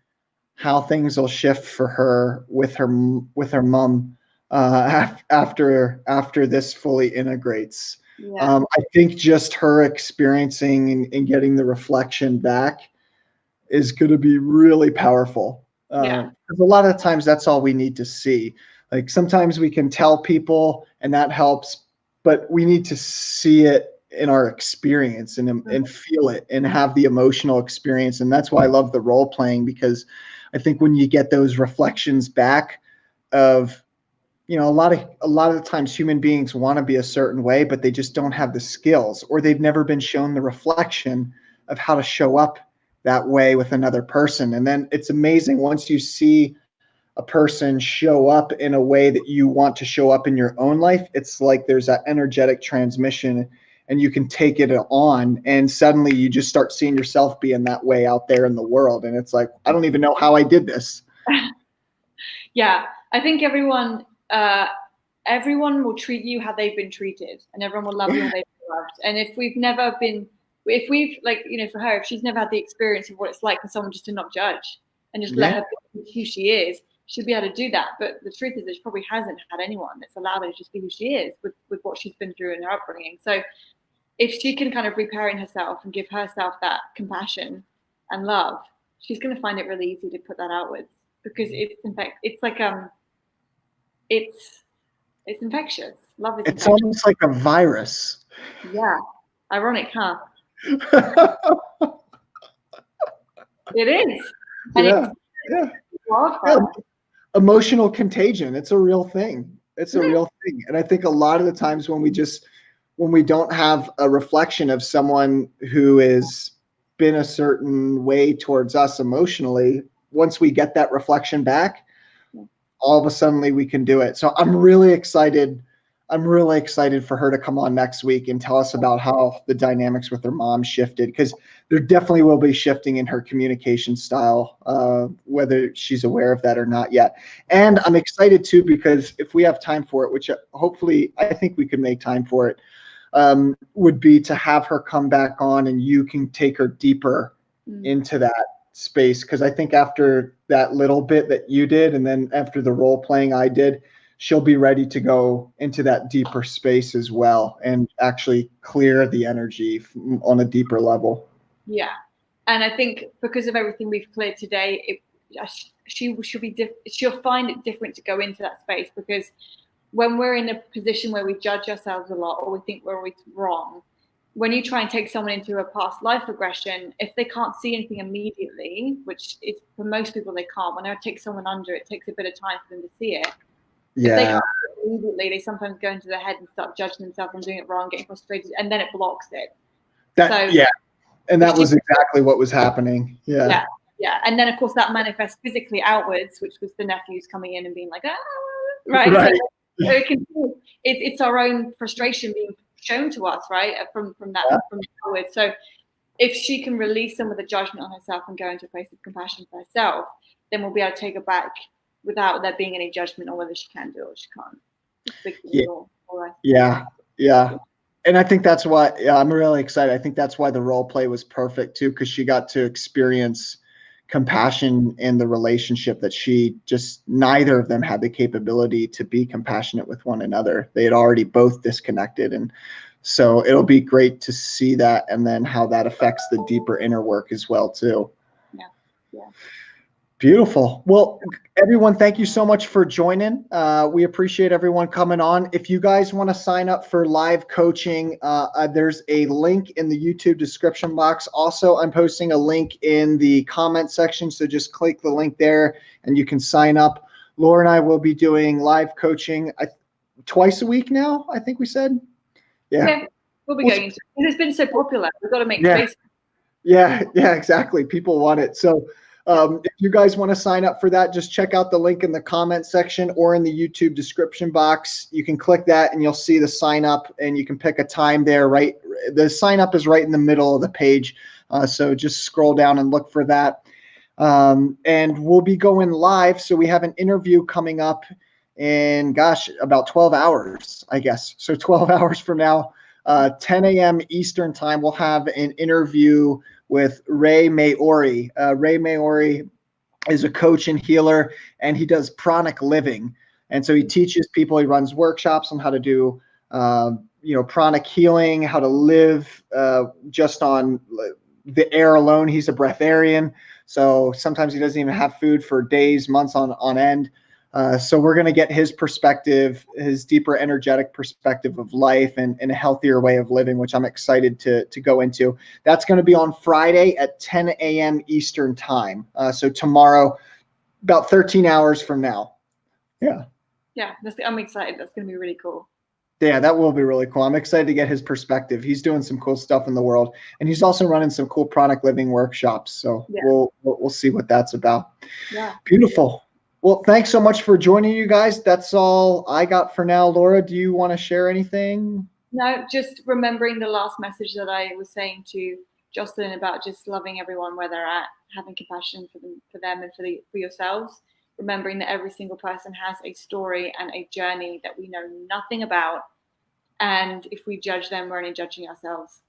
how things will shift for her with her mom after this fully integrates. Yeah. I think just her experiencing and getting the reflection back is going to be really powerful. Yeah. 'Cause a lot of times that's all we need to see. Like sometimes we can tell people and that helps, but we need to see it in our experience and feel it and have the emotional experience. And that's why I love the role playing, because I think when you get those reflections back of, a lot of the times human beings want to be a certain way, but they just don't have the skills, or they've never been shown the reflection of how to show up that way with another person. And then it's amazing once you see a person show up in a way that you want to show up in your own life. It's like there's that energetic transmission and you can take it on, and suddenly you just start seeing yourself being that way out there in the world. And it's like, I don't even know how I did this. Yeah. I think everyone will treat you how they've been treated, and everyone will love you how they've been loved. And if we've like, for her, if she's never had the experience of what it's like for someone just to not judge and just let her be who she is, she'll be able to do that. But the truth is that she probably hasn't had anyone that's allowed her to just be who she is with what she's been through in her upbringing. So if she can kind of reparent herself and give herself that compassion and love, she's going to find it really easy to put that outwards, because it's like it's infectious. Love is It's infectious. almost like a virus. Yeah. Ironic, huh? It is. And it's wildfire. Emotional contagion. It's a real thing. It's a real thing. And I think a lot of the times when we don't have a reflection of someone who has been a certain way towards us emotionally, once we get that reflection back, all of a sudden we can do it. So I'm really excited. I'm really excited for her to come on next week and tell us about how the dynamics with her mom shifted, because there definitely will be shifting in her communication style, whether she's aware of that or not yet. And I'm excited too, because if we have time for it, which hopefully I think we could make time for it, would be to have her come back on and you can take her deeper into that space. Because I think after that little bit that you did, and then after the role playing I did, she'll be ready to go into that deeper space as well and actually clear the energy on a deeper level. Yeah. And I think because of everything we've cleared today, she'll find it different to go into that space, because when we're in a position where we judge ourselves a lot or we think we're always wrong, when you try and take someone into a past life regression, if they can't see anything immediately, which is for most people they can't, when I take someone under, it takes a bit of time for them to see it. Yeah. If they can't see it immediately, they sometimes go into their head and start judging themselves and doing it wrong, getting frustrated, and then it blocks it. And that was exactly what was happening. Yeah. And then of course that manifests physically outwards, which was the nephews coming in and being like, right. So it's our own frustration being shown to us, right, from outwards. So if she can release some of the judgment on herself and go into a place of compassion for herself, then we'll be able to take her back without there being any judgment on whether she can do it or she can't. Yeah. And I think that's why I'm really excited. I think that's why the role play was perfect too, because she got to experience compassion in the relationship that neither of them had the capability to be compassionate with one another. They had already both disconnected. And so it'll be great to see that, and then how that affects the deeper inner work as well too. Yeah. Beautiful. Well, everyone, thank you so much for joining. We appreciate everyone coming on. If you guys want to sign up for live coaching, there's a link in the YouTube description box. Also, I'm posting a link in the comment section, so just click the link there and you can sign up. Laura and I will be doing live coaching twice a week now, I think we said. Yeah, we'll be going into it. It's been so popular. We've got to make space. Yeah, exactly. People want it. So If you guys want to sign up for that, just check out the link in the comment section or in the YouTube description box. You can click that and you'll see the sign up, and you can pick a time there. Right, the sign up is right in the middle of the page, so just scroll down and look for that. And we'll be going live. So we have an interview coming up in, about 12 hours, I guess. So 12 hours from now, 10 a.m. Eastern time, we'll have an interview with Ray Maori. Ray Maori is a coach and healer, and he does pranic living. And so he teaches people, he runs workshops on how to do, pranic healing, how to live just on the air alone. He's a breatharian. So sometimes he doesn't even have food for days, months on end. So we're going to get his perspective, his deeper energetic perspective of life and a healthier way of living, which I'm excited to go into. That's going to be on Friday at 10 a.m. Eastern time. So tomorrow, about 13 hours from now. Yeah. Yeah, I'm excited. That's going to be really cool. Yeah, that will be really cool. I'm excited to get his perspective. He's doing some cool stuff in the world, and he's also running some cool pranic living workshops. So we'll see what that's about. Yeah. Beautiful. Well, thanks so much for joining, you guys. That's all I got for now. Laura, do you want to share anything? No, just remembering the last message that I was saying to Jocelyn about just loving everyone where they're at, having compassion for them and for yourselves. Remembering that every single person has a story and a journey that we know nothing about. And if we judge them, we're only judging ourselves.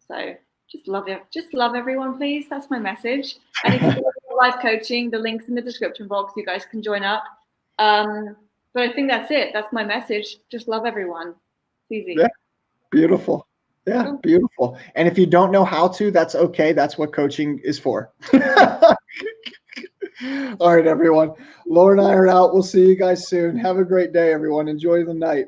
So just love it. Just love everyone, please. That's my message. And if you want live coaching, the link's in the description box. You guys can join up. But I think that's it. That's my message. Just love everyone. It's easy. Yeah. Beautiful. Yeah, beautiful. And if you don't know how to, that's okay. That's what coaching is for. All right, everyone. Laura and I are out. We'll see you guys soon. Have a great day, everyone. Enjoy the night.